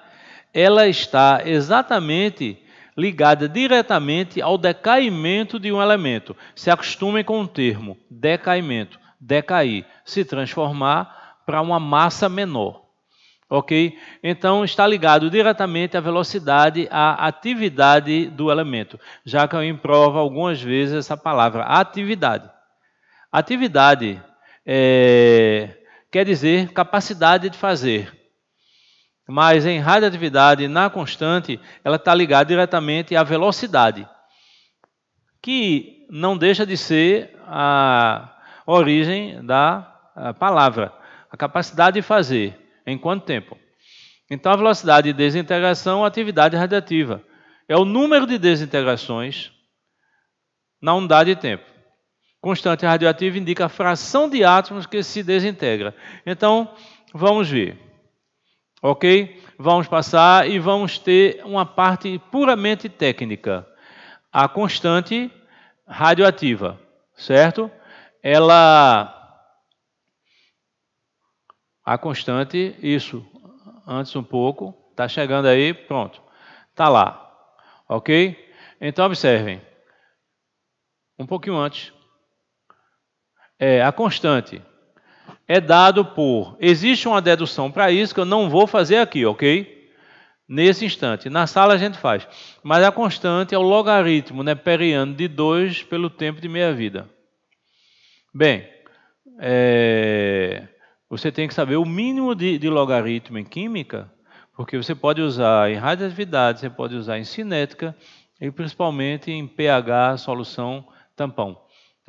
ela está exatamente ligada diretamente ao decaimento de um elemento. Se acostumem com o termo decaimento, decair, se transformar para uma massa menor. Ok? Então, está ligado diretamente à velocidade, à atividade do elemento, já que eu improvo algumas vezes essa palavra, atividade. Atividade quer dizer capacidade de fazer, mas em radioatividade, na constante, ela está ligada diretamente à velocidade, que não deixa de ser a origem da palavra, a capacidade de fazer. Em quanto tempo? Então, a velocidade de desintegração, atividade radiativa. É o número de desintegrações na unidade de tempo. Constante radioativa indica a fração de átomos que se desintegra. Então, vamos ver. Ok? Vamos passar e vamos ter uma parte puramente técnica. A constante radioativa, certo? A constante, isso, antes um pouco, está chegando aí, pronto, está lá, ok? Então, observem, um pouquinho antes, a constante é dado por, existe uma dedução para isso que eu não vou fazer aqui, ok? nesse instante. Na sala a gente faz. Mas a constante é o logaritmo neperiano de 2 pelo tempo de meia-vida. Bem, você tem que saber o mínimo de logaritmo em química, porque você pode usar em radioatividade, você pode usar em cinética e principalmente em pH, solução tampão.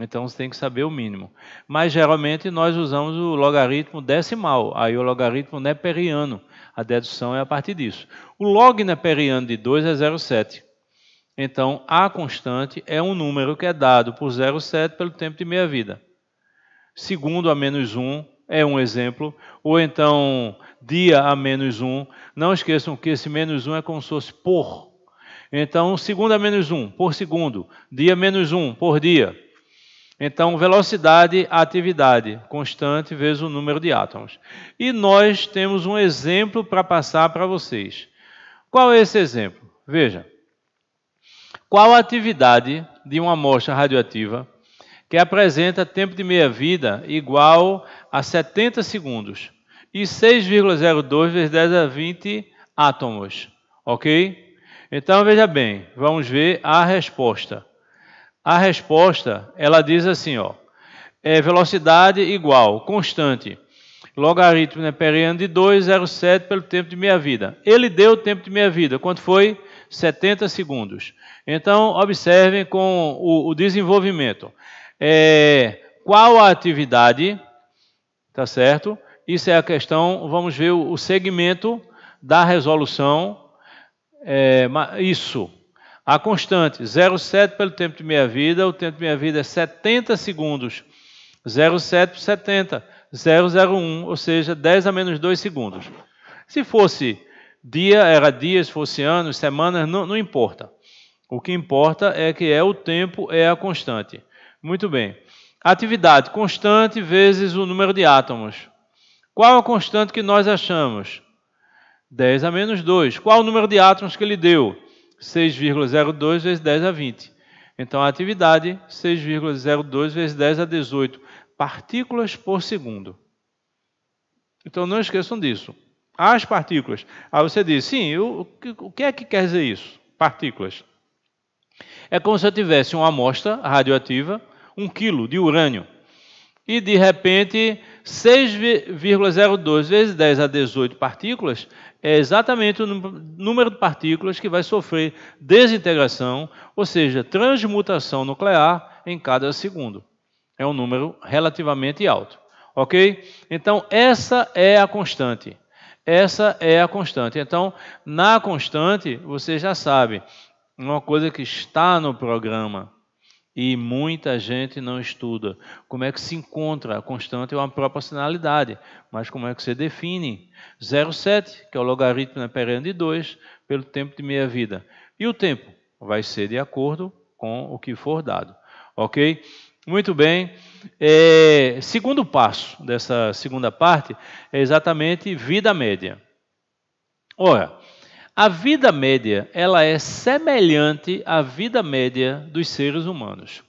Então você tem que saber o mínimo. Mas geralmente nós usamos o logaritmo decimal, aí o logaritmo neperiano. A dedução é a partir disso. O log neperiano de 2 é 0,7. Então a constante é um número que é dado por 0,7 pelo tempo de meia-vida. Segundo a menos 1 é um exemplo, ou então dia a menos 1. Não esqueçam que esse menos 1 é como se fosse por. Então, segundo a menos 1 por segundo, dia menos 1 por dia. Então, velocidade, atividade, constante vezes o número de átomos. E nós temos um exemplo para passar para vocês. Qual é esse exemplo? Veja. Qual a atividade de uma amostra radioativa que apresenta tempo de meia-vida igual a 70 segundos e 6,02 vezes 10 a 20 átomos? Ok? Então, veja bem, vamos ver a resposta. A resposta, ela diz assim, ó, velocidade igual, constante, logaritmo neperiano de 2,07 pelo tempo de meia-vida. Ele deu o tempo de meia-vida, quanto foi? 70 segundos. Então, observem com o desenvolvimento. Qual a atividade, tá certo? Isso é a questão, vamos ver o segmento da resolução, isso. A constante, 0,7 pelo tempo de meia-vida, o tempo de meia-vida é 70 segundos. 0,7 por 70, 0,01, ou seja, 10 a menos 2 segundos. Se fosse dia, era dias, se fosse anos, semanas, não importa. O que importa é que o tempo é a constante. Muito bem. Atividade, constante vezes o número de átomos. Qual a constante que nós achamos? 10 a menos 2. Qual o número de átomos que ele deu? 6,02 vezes 10 a 20. Então, a atividade, 6,02 vezes 10 a 18 partículas por segundo. Então, não esqueçam disso. As partículas. Aí você diz, sim, o que é que quer dizer isso? Partículas. É como se eu tivesse uma amostra radioativa, 1 quilo de urânio, e de repente 6,02 vezes 10 a 18 partículas é exatamente o número de partículas que vai sofrer desintegração, ou seja, transmutação nuclear em cada segundo. É um número relativamente alto. Ok? Então, essa é a constante. Essa é a constante. Então, na constante, você já sabe, uma coisa que está no programa e muita gente não estuda. Como é que se encontra? A constante é uma proporcionalidade, mas como é que você define? 0,7, que é o logaritmo neperiano de 2, pelo tempo de meia-vida. E o tempo? Vai ser de acordo com o que for dado. Ok? Muito bem. Segundo passo dessa segunda parte é exatamente vida média. Ora, a vida média, ela é semelhante à vida média dos seres humanos.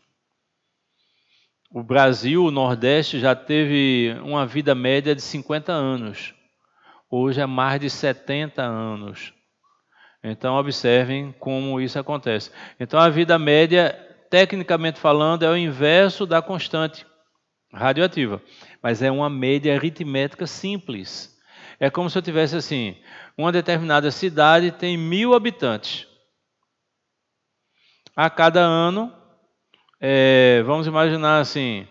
O Brasil, o Nordeste, já teve uma vida média de 50 anos. Hoje é mais de 70 anos. Então, observem como isso acontece. Então, a vida média, tecnicamente falando, é o inverso da constante radioativa. Mas é uma média aritmética simples. É como se eu tivesse assim, uma determinada cidade tem 1000 habitantes. A cada ano, vamos imaginar assim,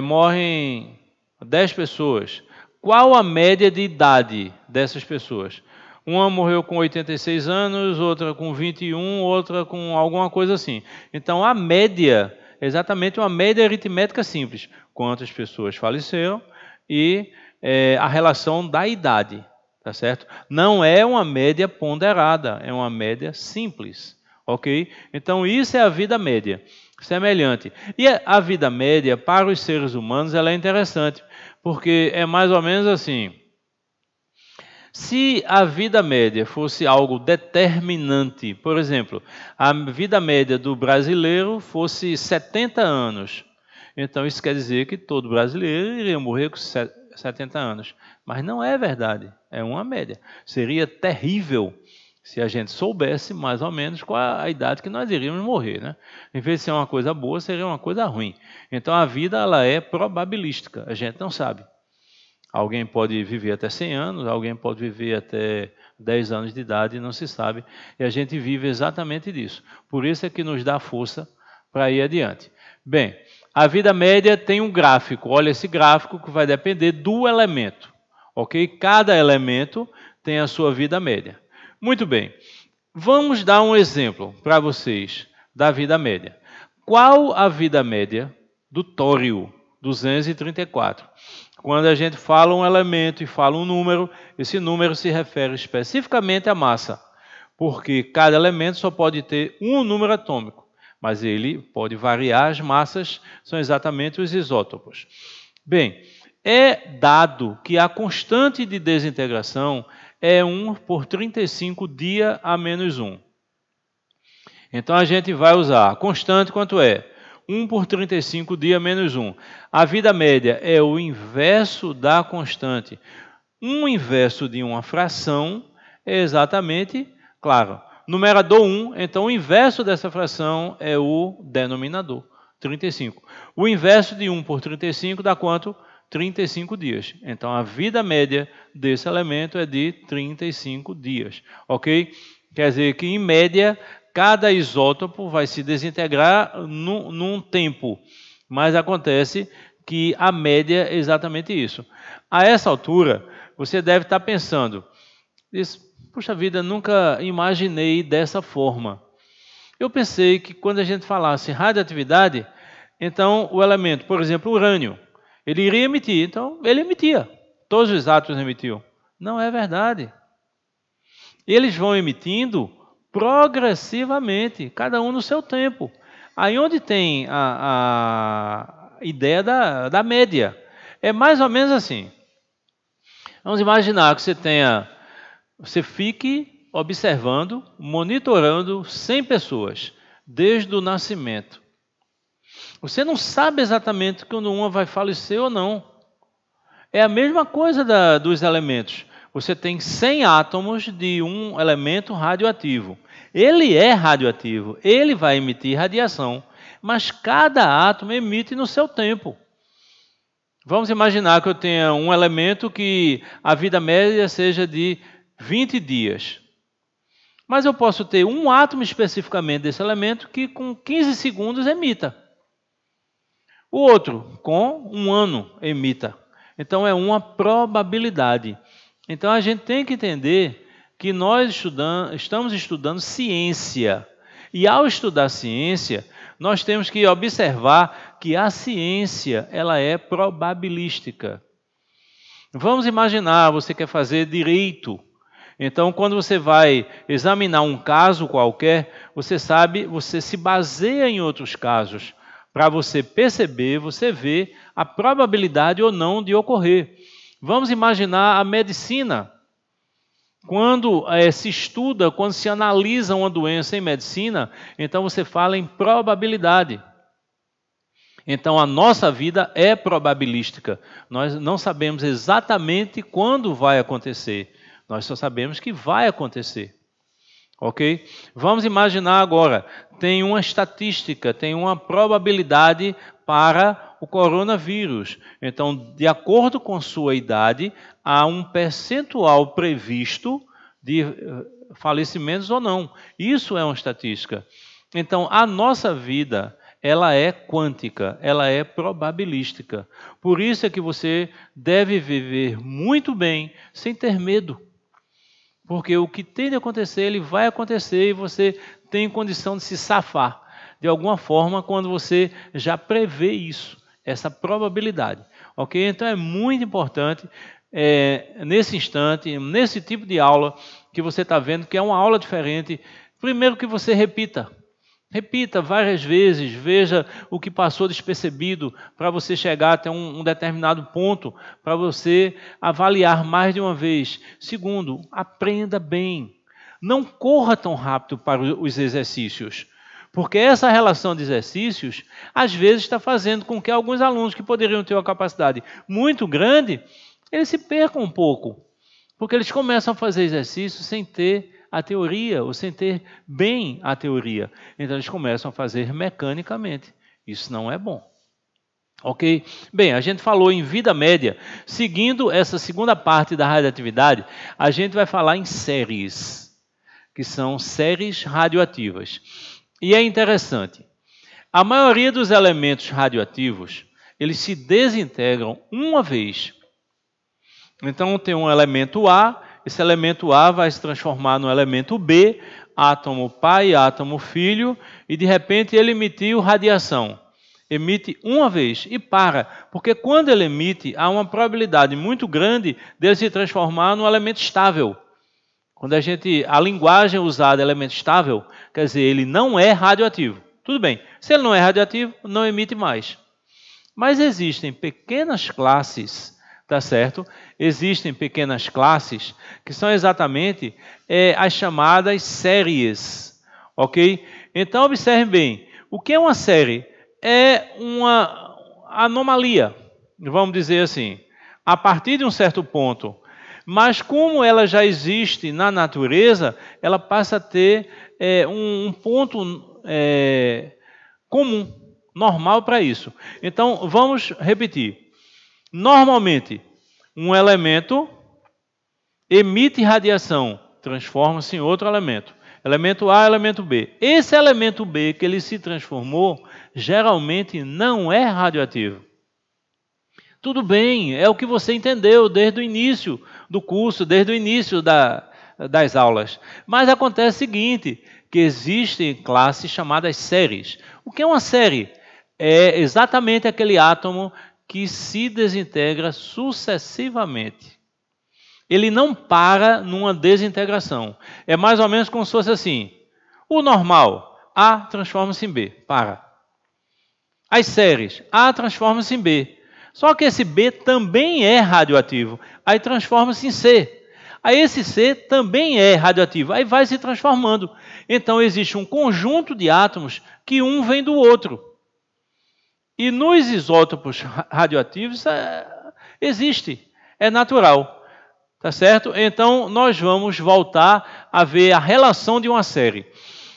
morrem 10 pessoas. Qual a média de idade dessas pessoas? Uma morreu com 86 anos, outra com 21, outra com alguma coisa assim. Então, a média, exatamente uma média aritmética simples. Quantas pessoas faleceram e a relação da idade, tá certo? Não é uma média ponderada, é uma média simples, ok? Então, isso é a vida média, semelhante. E a vida média, para os seres humanos, ela é interessante, porque é mais ou menos assim, se a vida média fosse algo determinante, por exemplo, a vida média do brasileiro fosse 70 anos, então isso quer dizer que todo brasileiro iria morrer com 70 anos. Mas não é verdade, é uma média. Seria terrível Se a gente soubesse mais ou menos qual a idade que nós iríamos morrer, né? Em vez de ser uma coisa boa, seria uma coisa ruim. Então a vida ela é probabilística, a gente não sabe. Alguém pode viver até 100 anos, alguém pode viver até 10 anos de idade, não se sabe. E a gente vive exatamente disso. Por isso é que nos dá força para ir adiante. Bem, a vida média tem um gráfico. Olha esse gráfico que vai depender do elemento. Ok? Cada elemento tem a sua vida média. Muito bem. Vamos dar um exemplo para vocês da vida média. Qual a vida média do tório 234? Quando a gente fala um elemento e fala um número, esse número se refere especificamente à massa, porque cada elemento só pode ter um número atômico, mas ele pode variar, as massas são exatamente os isótopos. Bem, é dado que a constante de desintegração é 1 por 35 dia a menos 1. Então a gente vai usar a constante quanto é? 1 por 35 dia menos 1. A vida média é o inverso da constante. Um inverso de uma fração é exatamente, claro, numerador 1, então o inverso dessa fração é o denominador, 35. O inverso de 1 por 35 dá quanto? 35 dias. Então a vida média desse elemento é de 35 dias, ok? Quer dizer que, em média, cada isótopo vai se desintegrar num tempo, mas acontece que a média é exatamente isso. A essa altura, você deve estar pensando, puxa vida, nunca imaginei dessa forma. Eu pensei que quando a gente falasse radioatividade, então o elemento, por exemplo, o urânio, ele iria emitir, então ele emitia, todos os átomos emitiam. Não é verdade. Eles vão emitindo progressivamente, cada um no seu tempo. Aí onde tem a ideia da média. É mais ou menos assim. Vamos imaginar que você fique observando, monitorando 100 pessoas, desde o nascimento. Você não sabe exatamente quando uma vai falecer ou não. É a mesma coisa dos elementos. Você tem 100 átomos de um elemento radioativo. Ele é radioativo, ele vai emitir radiação, mas cada átomo emite no seu tempo. Vamos imaginar que eu tenha um elemento que a vida média seja de 20 dias. Mas eu posso ter um átomo especificamente desse elemento que com 15 segundos emita. O outro, com 1 ano, emita. Então é uma probabilidade. Então a gente tem que entender que nós estamos estudando ciência. E ao estudar ciência, nós temos que observar que a ciência ela é probabilística. Vamos imaginar, você quer fazer direito. Então, quando você vai examinar um caso qualquer, você se baseia em outros casos para você perceber, você ver a probabilidade ou não de ocorrer. Vamos imaginar a medicina. Quando se estuda, quando se analisa uma doença em medicina, então você fala em probabilidade. Então a nossa vida é probabilística. Nós não sabemos exatamente quando vai acontecer. Nós só sabemos que vai acontecer. Ok? Vamos imaginar agora, tem uma estatística, tem uma probabilidade para o coronavírus. Então, de acordo com sua idade, há um percentual previsto de falecimentos ou não. Isso é uma estatística. Então, a nossa vida, ela é quântica, ela é probabilística. Por isso é que você deve viver muito bem, sem ter medo. Porque o que tem de acontecer, ele vai acontecer e você tem condição de se safar. De alguma forma, quando você já prevê isso, essa probabilidade. Ok? Então é muito importante, nesse instante, nesse tipo de aula, que você está vendo que é uma aula diferente, primeiro que você repita. Repita várias vezes, veja o que passou despercebido para você chegar até um determinado ponto, para você avaliar mais de uma vez. Segundo, aprenda bem. Não corra tão rápido para os exercícios, porque essa relação de exercícios, às vezes, está fazendo com que alguns alunos que poderiam ter uma capacidade muito grande, eles se percam um pouco, porque eles começam a fazer exercícios sem ter a teoria, ou sem ter bem a teoria. Então eles começam a fazer mecanicamente. Isso não é bom. Ok? Bem, a gente falou em vida média. Seguindo essa segunda parte da radioatividade, a gente vai falar em séries, que são séries radioativas. E é interessante. A maioria dos elementos radioativos, eles se desintegram uma vez. Então tem um elemento A, esse elemento A vai se transformar no elemento B, átomo pai, átomo filho, e de repente ele emitiu radiação. Emite uma vez e para, porque quando ele emite, há uma probabilidade muito grande dele se transformar num elemento estável. Quando a linguagem usada é elemento estável, quer dizer, ele não é radioativo. Tudo bem, se ele não é radioativo, não emite mais. Mas existem pequenas classes, tá certo? Existem pequenas classes que são exatamente as chamadas séries, ok? Então observem bem, o que é uma série? É uma anomalia, vamos dizer assim, a partir de um certo ponto. Mas como ela já existe na natureza, ela passa a ter um ponto comum, normal para isso. Então, vamos repetir. Normalmente, um elemento emite radiação, transforma-se em outro elemento. Elemento A, elemento B. Esse elemento B que ele se transformou, geralmente não é radioativo. Tudo bem, é o que você entendeu desde o início do curso, desde o início das aulas. Mas acontece o seguinte, que existem classes chamadas séries. O que é uma série? É exatamente aquele átomo que se desintegra sucessivamente. Ele não para numa desintegração. É mais ou menos como se fosse assim. O normal, A transforma-se em B, para. As séries, A transforma-se em B. Só que esse B também é radioativo. Aí transforma-se em C. Aí esse C também é radioativo. Aí vai se transformando. Então existe um conjunto de átomos que um vem do outro. E nos isótopos radioativos existe. É natural. Tá certo? Então, nós vamos voltar a ver a relação de uma série.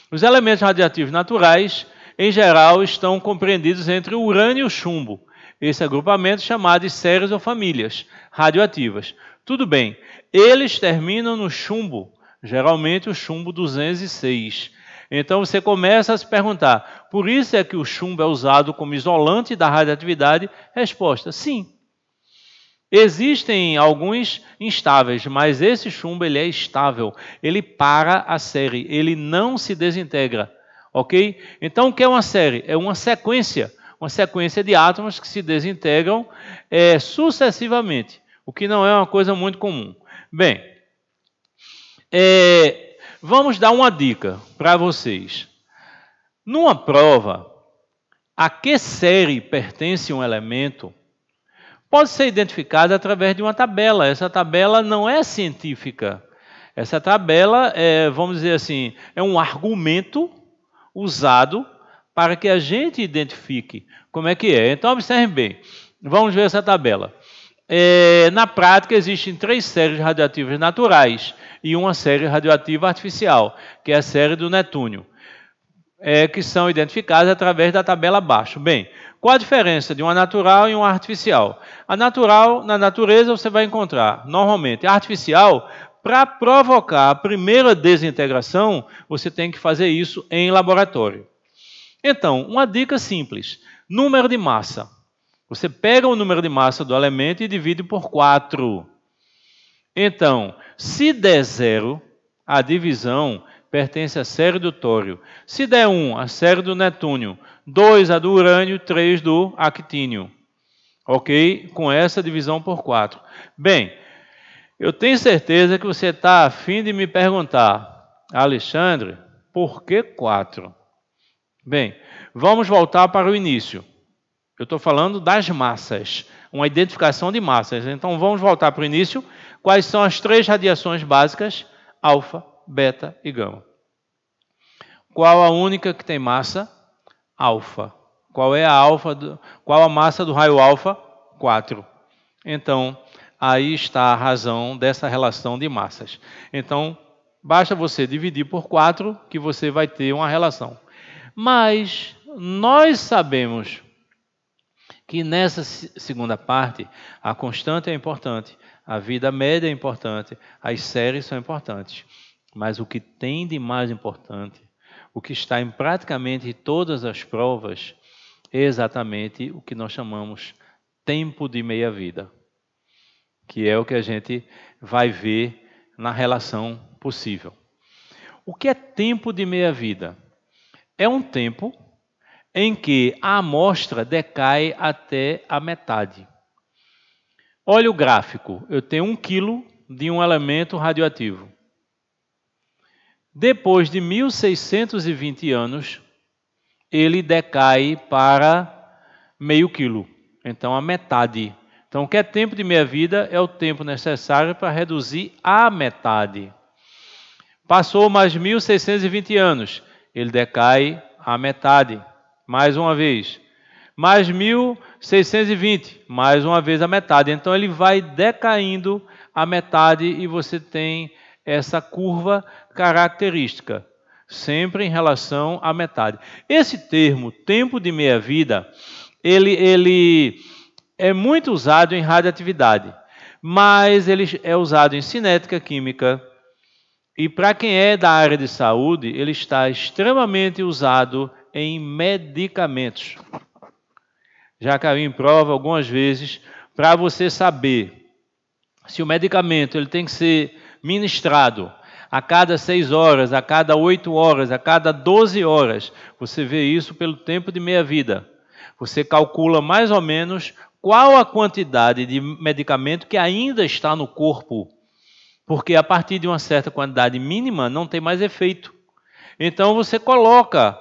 Os elementos radioativos naturais, em geral, estão compreendidos entre o urânio e o chumbo. Esse agrupamento é chamado de séries ou famílias radioativas. Tudo bem, eles terminam no chumbo, geralmente o chumbo 206. Então, você começa a se perguntar, por isso é que o chumbo é usado como isolante da radioatividade? Resposta, sim. Existem alguns instáveis, mas esse chumbo ele é estável. Ele para a série, ele não se desintegra, ok? Então, o que é uma série? É uma sequência de átomos que se desintegram sucessivamente, o que não é uma coisa muito comum. Bem, vamos dar uma dica para vocês. Numa prova, a que série pertence um elemento pode ser identificada através de uma tabela. Essa tabela não é científica. Essa tabela vamos dizer assim, é um argumento usado para que a gente identifique como é que é. Então, observem bem. Vamos ver essa tabela. Na prática, existem 3 séries radioativas naturais e uma série radioativa artificial, que é a série do netúnio, que são identificadas através da tabela abaixo. Bem, qual a diferença de uma natural e uma artificial? A natural, na natureza, você vai encontrar, normalmente, a artificial, para provocar a primeira desintegração, você tem que fazer isso em laboratório. Então, uma dica simples, número de massa. Você pega o número de massa do elemento e divide por 4. Então, se der 0, a divisão pertence à série do tório. Se der 1, a série do netúnio. 2, a do urânio. 3, do actínio. Ok? Com essa divisão por 4. Bem, eu tenho certeza que você está a fim de me perguntar, Alexandre, por que 4? Bem, vamos voltar para o início. Eu estou falando das massas, uma identificação de massas. Então, vamos voltar para o início. Quais são as 3 radiações básicas? Alfa, beta e gama. Qual a única que tem massa? Alfa. Qual é a alfa? Qual a massa do raio alfa? 4. Então, aí está a razão dessa relação de massas. Então, Basta você dividir por 4 que você vai ter uma relação. Mas nós sabemos que nessa segunda parte, a constante é importante, a vida média é importante, as séries são importantes. Mas o que tem de mais importante, o que está em praticamente todas as provas, é exatamente o que nós chamamos tempo de meia-vida, que é o que a gente vai ver na relação possível. O que é tempo de meia-vida? É um tempo em que a amostra decai até a metade. Olha o gráfico, eu tenho 1 quilo de um elemento radioativo. Depois de 1620 anos, ele decai para meio quilo, então a metade. Então, o que é tempo de meia-vida é o tempo necessário para reduzir a metade. Passou mais 1620 anos, ele decai a metade, mais uma vez. Mais 1620, mais uma vez a metade. Então, ele vai decaindo a metade e você tem essa curva característica, sempre em relação à metade. Esse termo, tempo de meia-vida, ele é muito usado em radioatividade, mas ele é usado em cinética química, e para quem é da área de saúde, ele está extremamente usado em medicamentos. Já caiu em prova algumas vezes para você saber se o medicamento ele tem que ser ministrado a cada 6 horas, a cada 8 horas, a cada 12 horas. Você vê isso pelo tempo de meia-vida. Você calcula mais ou menos qual a quantidade de medicamento que ainda está no corpo, porque a partir de uma certa quantidade mínima não tem mais efeito. Então você coloca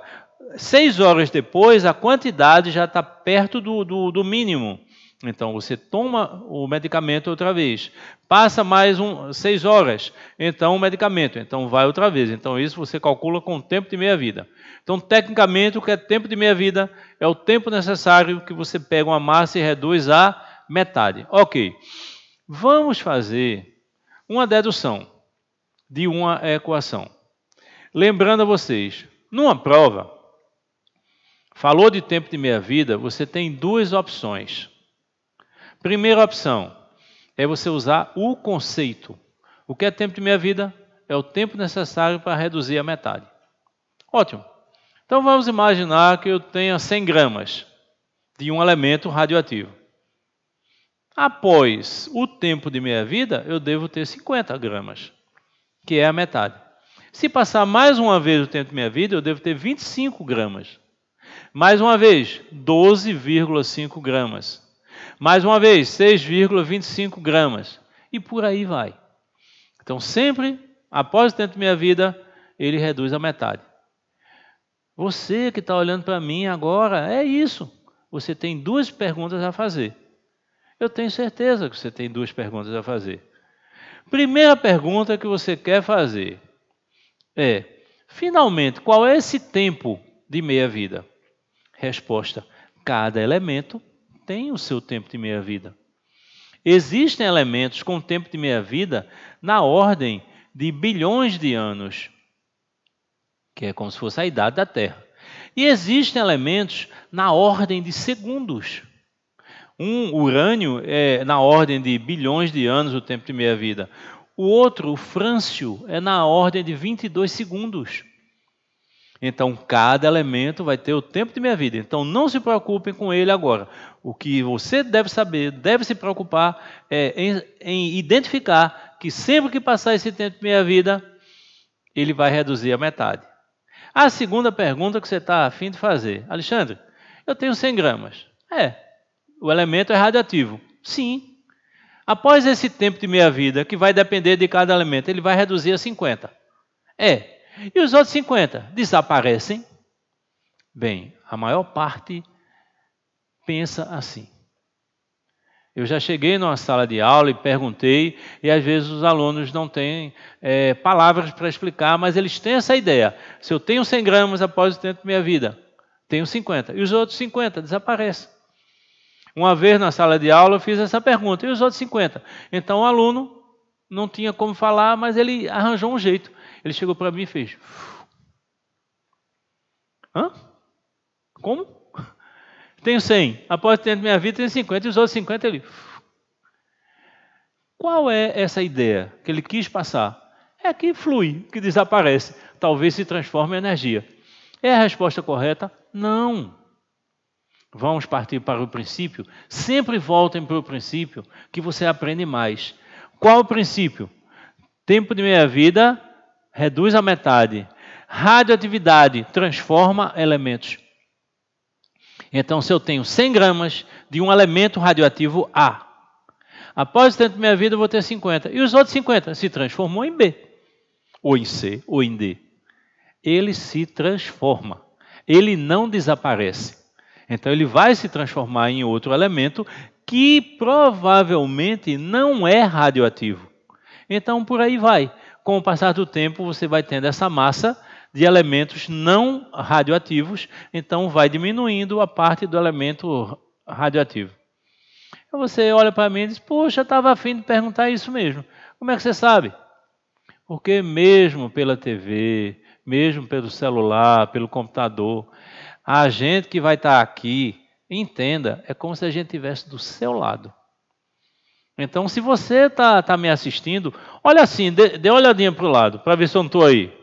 6 horas depois, a quantidade já está perto do mínimo. Então você toma o medicamento outra vez. Passa mais 6 horas, então o medicamento, então vai outra vez. Então isso você calcula com o tempo de meia-vida. Então tecnicamente o que é tempo de meia-vida é o tempo necessário que você pega uma massa e reduz a metade. Ok, vamos fazer uma dedução de uma equação. Lembrando a vocês, numa prova, falou de tempo de meia-vida, você tem 2 opções. Primeira opção é você usar o conceito. O que é tempo de meia-vida? É o tempo necessário para reduzir a metade. Ótimo. Então vamos imaginar que eu tenha 100 gramas de um elemento radioativo. Após o tempo de meia-vida, eu devo ter 50 gramas, que é a metade. Se passar mais uma vez o tempo de meia-vida, eu devo ter 25 gramas. Mais uma vez, 12,5 gramas. Mais uma vez, 6,25 gramas. E por aí vai. Então, sempre, após o tempo de meia-vida, ele reduz a metade. Você que está olhando para mim agora, é isso. Você tem 2 perguntas a fazer. Eu tenho certeza que você tem 2 perguntas a fazer. Primeira pergunta que você quer fazer é, finalmente, qual é esse tempo de meia-vida? Resposta, cada elemento tem o seu tempo de meia-vida. Existem elementos com tempo de meia-vida na ordem de bilhões de anos, que é como se fosse a idade da Terra. E existem elementos na ordem de segundos. Um urânio é na ordem de bilhões de anos o tempo de meia-vida. O outro, o frâncio, é na ordem de 22 segundos. Então, cada elemento vai ter o tempo de meia-vida. Então, não se preocupem com ele agora. O que você deve saber, deve se preocupar em identificar que sempre que passar esse tempo de meia-vida, ele vai reduzir a metade. A segunda pergunta que você está a fim de fazer. Alexandre, eu tenho 100 gramas. O elemento é radioativo. Sim. Após esse tempo de meia-vida, que vai depender de cada elemento, ele vai reduzir a 50. E os outros 50 desaparecem? Bem, a maior parte pensa assim. Eu já cheguei numa sala de aula e perguntei, e às vezes os alunos não têm palavras para explicar, mas eles têm essa ideia. Se eu tenho 100 gramas após o tempo de minha vida, tenho 50. E os outros 50 desaparecem. Uma vez na sala de aula eu fiz essa pergunta, e os outros 50? Então o aluno não tinha como falar, mas ele arranjou um jeito. Ele chegou para mim e fez... Hã? Como? Tenho 100. Após ter minha vida, tenho 50. E os outros 50 ele... Qual é essa ideia que ele quis passar? É que flui, que desaparece. Talvez se transforme em energia. É a resposta correta? Não. Vamos partir para o princípio? Sempre voltem para o princípio que você aprende mais. Qual o princípio? Tempo de meia-vida reduz a metade. Radioatividade transforma elementos. Então, se eu tenho 100 gramas de um elemento radioativo A, após o tempo de minha vida eu vou ter 50. E os outros 50 se transformou em B, ou em C, ou em D. Ele se transforma. Ele não desaparece. Então, ele vai se transformar em outro elemento que provavelmente não é radioativo. Então, por aí vai. Com o passar do tempo, você vai tendo essa massa de elementos não radioativos, então vai diminuindo a parte do elemento radioativo. Então você olha para mim e diz, poxa, eu estava a fim de perguntar isso mesmo. Como é que você sabe? Porque mesmo pela TV, mesmo pelo celular, pelo computador, a gente que vai estar aqui, entenda, é como se a gente estivesse do seu lado. Então, se você está me assistindo, olha assim, dê uma olhadinha para o lado, para ver se eu não estou aí.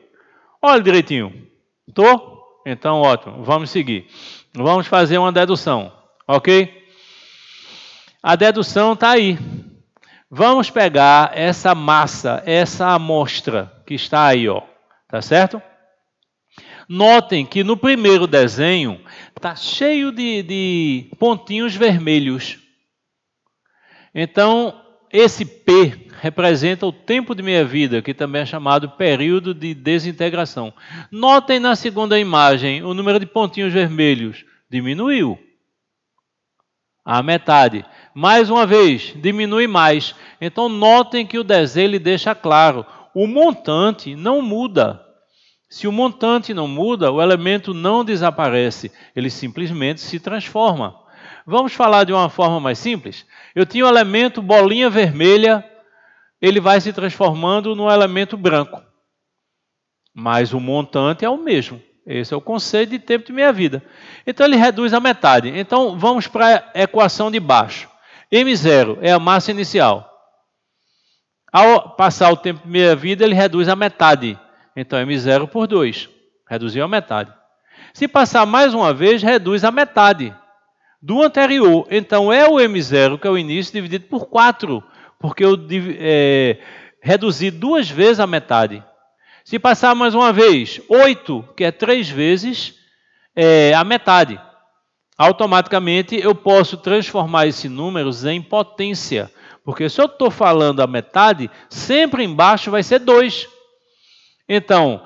Olha direitinho. Estou? Então, ótimo. Vamos seguir. Vamos fazer uma dedução, ok? A dedução está aí. Vamos pegar essa massa, essa amostra que está aí, ó. Tá certo? Notem que no primeiro desenho está cheio de pontinhos vermelhos. Então, esse P representa o tempo de meia-vida, que também é chamado período de desintegração. Notem na segunda imagem, o número de pontinhos vermelhos diminuiu. A metade. Mais uma vez, diminui mais. Então, notem que o desenho ele deixa claro, o montante não muda. Se o montante não muda, o elemento não desaparece, ele simplesmente se transforma. Vamos falar de uma forma mais simples? Eu tinha o elemento bolinha vermelha, ele vai se transformando no elemento branco. Mas o montante é o mesmo. Esse é o conceito de tempo de meia-vida. Então ele reduz a metade. Então vamos para a equação de baixo. M0 é a massa inicial. Ao passar o tempo de meia-vida, ele reduz a metade. Então M0 por 2. Reduziu a metade. Se passar mais uma vez, reduz a metade do anterior. Então é o M0, que é o início, dividido por 4. Porque eu reduzi 2 vezes a metade. Se passar mais uma vez, 8, que é 3 vezes a metade. Automaticamente eu posso transformar esses números em potência. Porque se eu estou falando a metade, sempre embaixo vai ser 2. Então,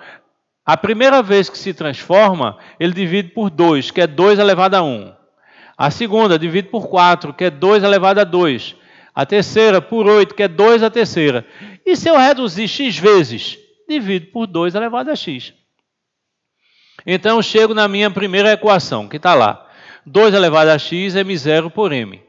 a primeira vez que se transforma, ele divide por 2, que é 2 elevado a 1. A segunda divide por 4, que é 2 elevado a 2. A terceira por 8, que é 2 a terceira. E se eu reduzir x vezes, divido por 2 elevado a x. Então, eu chego na minha primeira equação, que está lá. 2 elevado a x é M0 por M.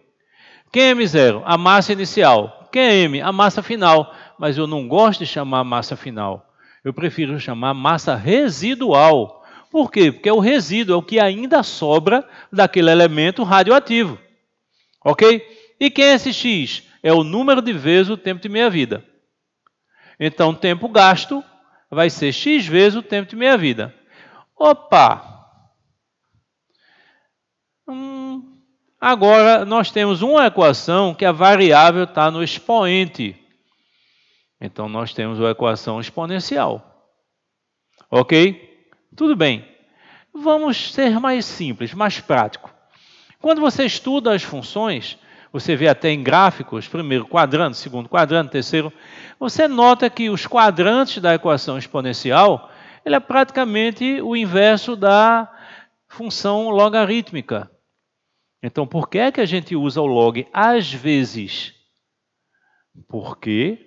Quem é M0? A massa inicial. Quem é M? A massa final. Mas eu não gosto de chamar massa final. Eu prefiro chamar massa residual. Por quê? Porque o resíduo é o que ainda sobra daquele elemento radioativo. Ok? E quem é esse x? É o número de vezes o tempo de meia-vida. Então, o tempo gasto vai ser x vezes o tempo de meia-vida. Opa! Agora, nós temos uma equação que a variável está no expoente. Então, nós temos a equação exponencial. Ok? Tudo bem. Vamos ser mais simples, mais prático. Quando você estuda as funções, você vê até em gráficos, primeiro quadrante, segundo quadrante, terceiro, você nota que os quadrantes da equação exponencial, ele é praticamente o inverso da função logarítmica. Então, por que é que a gente usa o log às vezes? Porque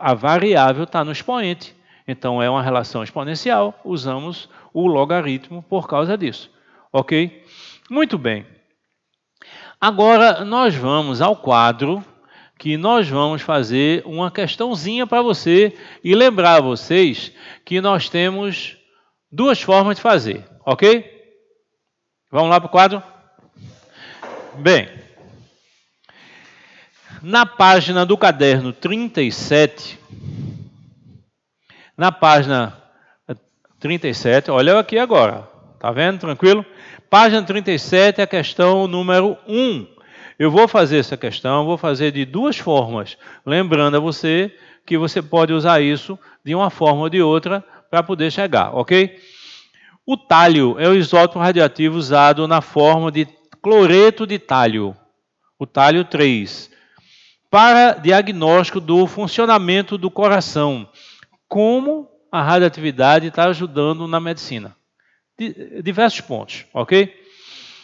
a variável está no expoente. Então, é uma relação exponencial. Usamos o logaritmo por causa disso. Ok? Muito bem. Agora, nós vamos ao quadro que nós vamos fazer uma questãozinha para você e lembrar vocês que nós temos duas formas de fazer, ok? Vamos lá para o quadro? Bem, na página do caderno 37, na página 37, olha eu aqui agora, tá vendo? Tranquilo? Página 37, a questão número 1. Eu vou fazer essa questão, vou fazer de duas formas, lembrando a você que você pode usar isso de uma forma ou de outra para poder chegar, ok? O tálio é o isótopo radioativo usado na forma de cloreto de tálio, o tálio 3, para diagnóstico do funcionamento do coração. Como a radioatividade está ajudando na medicina? Diversos pontos, ok?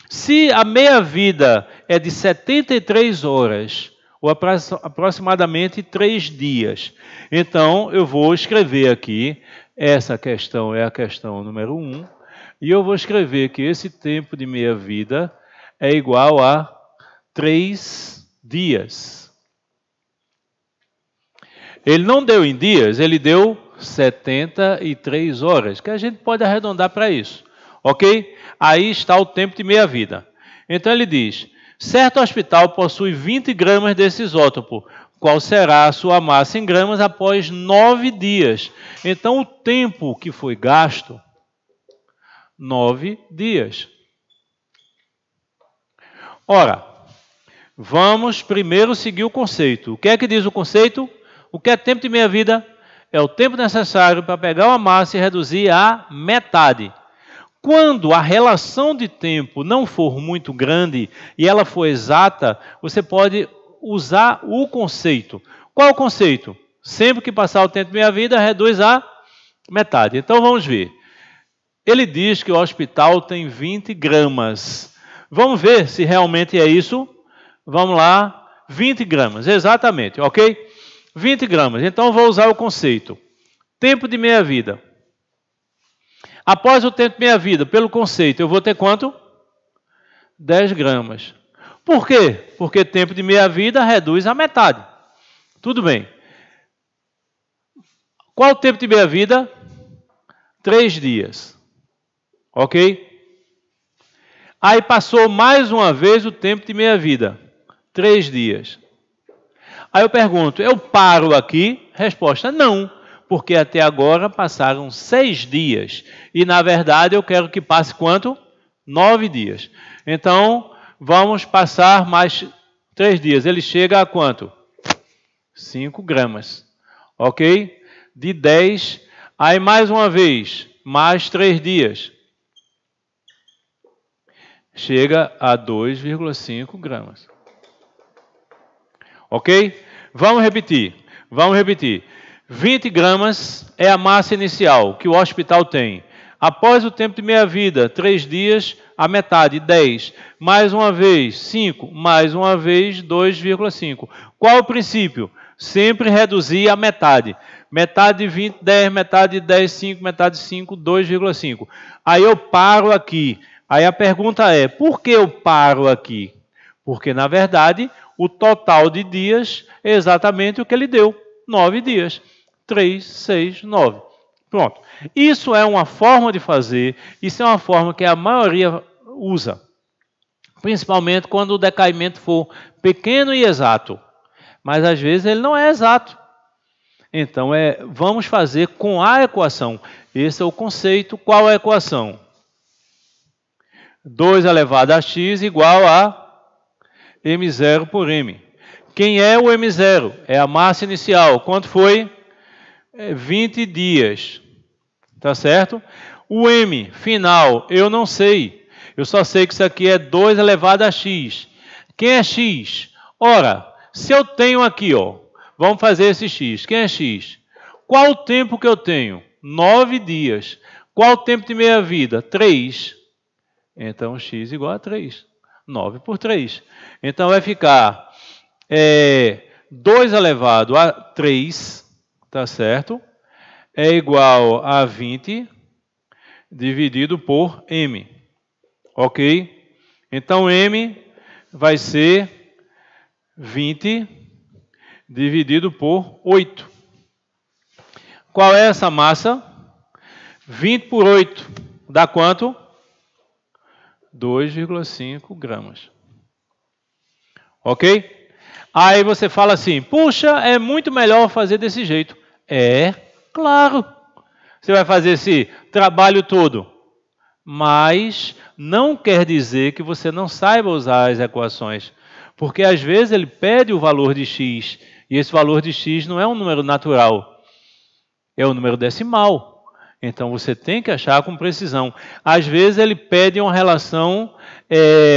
Se a meia-vida é de 73 horas, ou aproximadamente 3 dias, então eu vou escrever aqui, essa questão é a questão número 1, e eu vou escrever que esse tempo de meia-vida é igual a 3 dias. Ele não deu em dias, ele deu 73 horas, que a gente pode arredondar para isso, ok? Aí está o tempo de meia-vida. Então ele diz, certo hospital possui 20 gramas desse isótopo, qual será a sua massa em gramas após 9 dias? Então o tempo que foi gasto, 9 dias. Ora, vamos primeiro seguir o conceito. O que é que diz o conceito? O que é tempo de meia-vida? É o tempo necessário para pegar uma massa e reduzir a metade. Quando a relação de tempo não for muito grande e ela for exata, você pode usar o conceito. Qual é o conceito? Sempre que passar o tempo de meia-vida, reduz a metade. Então vamos ver. Ele diz que o hospital tem 20 gramas. Vamos ver se realmente é isso. Vamos lá. 20 gramas, exatamente, ok? 20 gramas. Então vou usar o conceito. Tempo de meia-vida. Após o tempo de meia-vida, pelo conceito, eu vou ter quanto? 10 gramas. Por quê? Porque tempo de meia-vida reduz a metade. Tudo bem. Qual o tempo de meia-vida? 3 dias. Ok? Aí passou mais uma vez o tempo de meia-vida. 3 dias. Aí eu pergunto, eu paro aqui? Resposta, não. Porque até agora passaram 6 dias. E, na verdade, eu quero que passe quanto? 9 dias. Então, vamos passar mais 3 dias. Ele chega a quanto? 5 gramas. Ok? De 10. Aí, mais uma vez, mais 3 dias. Chega a 2,5 gramas. Ok? Vamos repetir. Vamos repetir. 20 gramas é a massa inicial que o hospital tem. Após o tempo de meia-vida, 3 dias, a metade, 10. Mais uma vez, 5. Mais uma vez, 2,5. Qual o princípio? Sempre reduzir a metade. Metade de 20, 10. Metade de 10, 5. Metade de 5, 2,5. Aí eu paro aqui. Aí a pergunta é, por que eu paro aqui? Porque, na verdade, o total de dias é exatamente o que ele deu. 9 dias. 3, 6, 9. Pronto. Isso é uma forma de fazer, isso é uma forma que a maioria usa. Principalmente quando o decaimento for pequeno e exato. Mas às vezes ele não é exato. Então, vamos fazer com a equação. Esse é o conceito. Qual é a equação? 2 elevado a x igual a m0 por m. Quem é o m0? É a massa inicial. Quanto foi? 20 dias. Tá certo? O m final, eu não sei. Eu só sei que isso aqui é 2 elevado a x. Quem é x? Ora, se eu tenho aqui, ó, vamos fazer esse x. Quem é x? Qual o tempo que eu tenho? 9 dias. Qual o tempo de meia-vida? 3. Então, x igual a 3. 9 por 3. Então, vai ficar 2 elevado a 3, tá certo? É igual a 20 dividido por m. Ok? Então, m vai ser 20 dividido por 8. Qual é essa massa? 20 por 8 dá quanto? 2,5 gramas. Ok? Aí você fala assim, puxa, é muito melhor fazer desse jeito. É, claro. Você vai fazer esse trabalho todo. Mas não quer dizer que você não saiba usar as equações. Porque às vezes ele pede o valor de x. E esse valor de x não é um número natural. É um número decimal. Então você tem que achar com precisão. Às vezes ele pede uma relação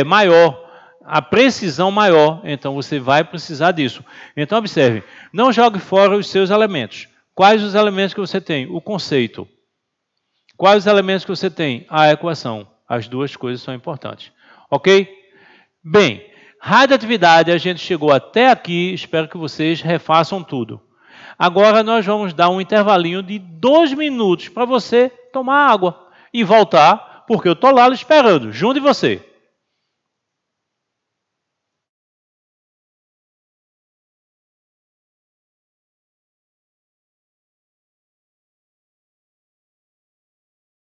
maior. A precisão maior, então você vai precisar disso. Então observe, não jogue fora os seus elementos. Quais os elementos que você tem? O conceito. Quais os elementos que você tem? A equação. As duas coisas são importantes. Ok? Bem, radioatividade, a gente chegou até aqui, espero que vocês refaçam tudo. Agora nós vamos dar um intervalinho de 2 minutos para você tomar água e voltar, porque eu estou lá esperando, junto de você.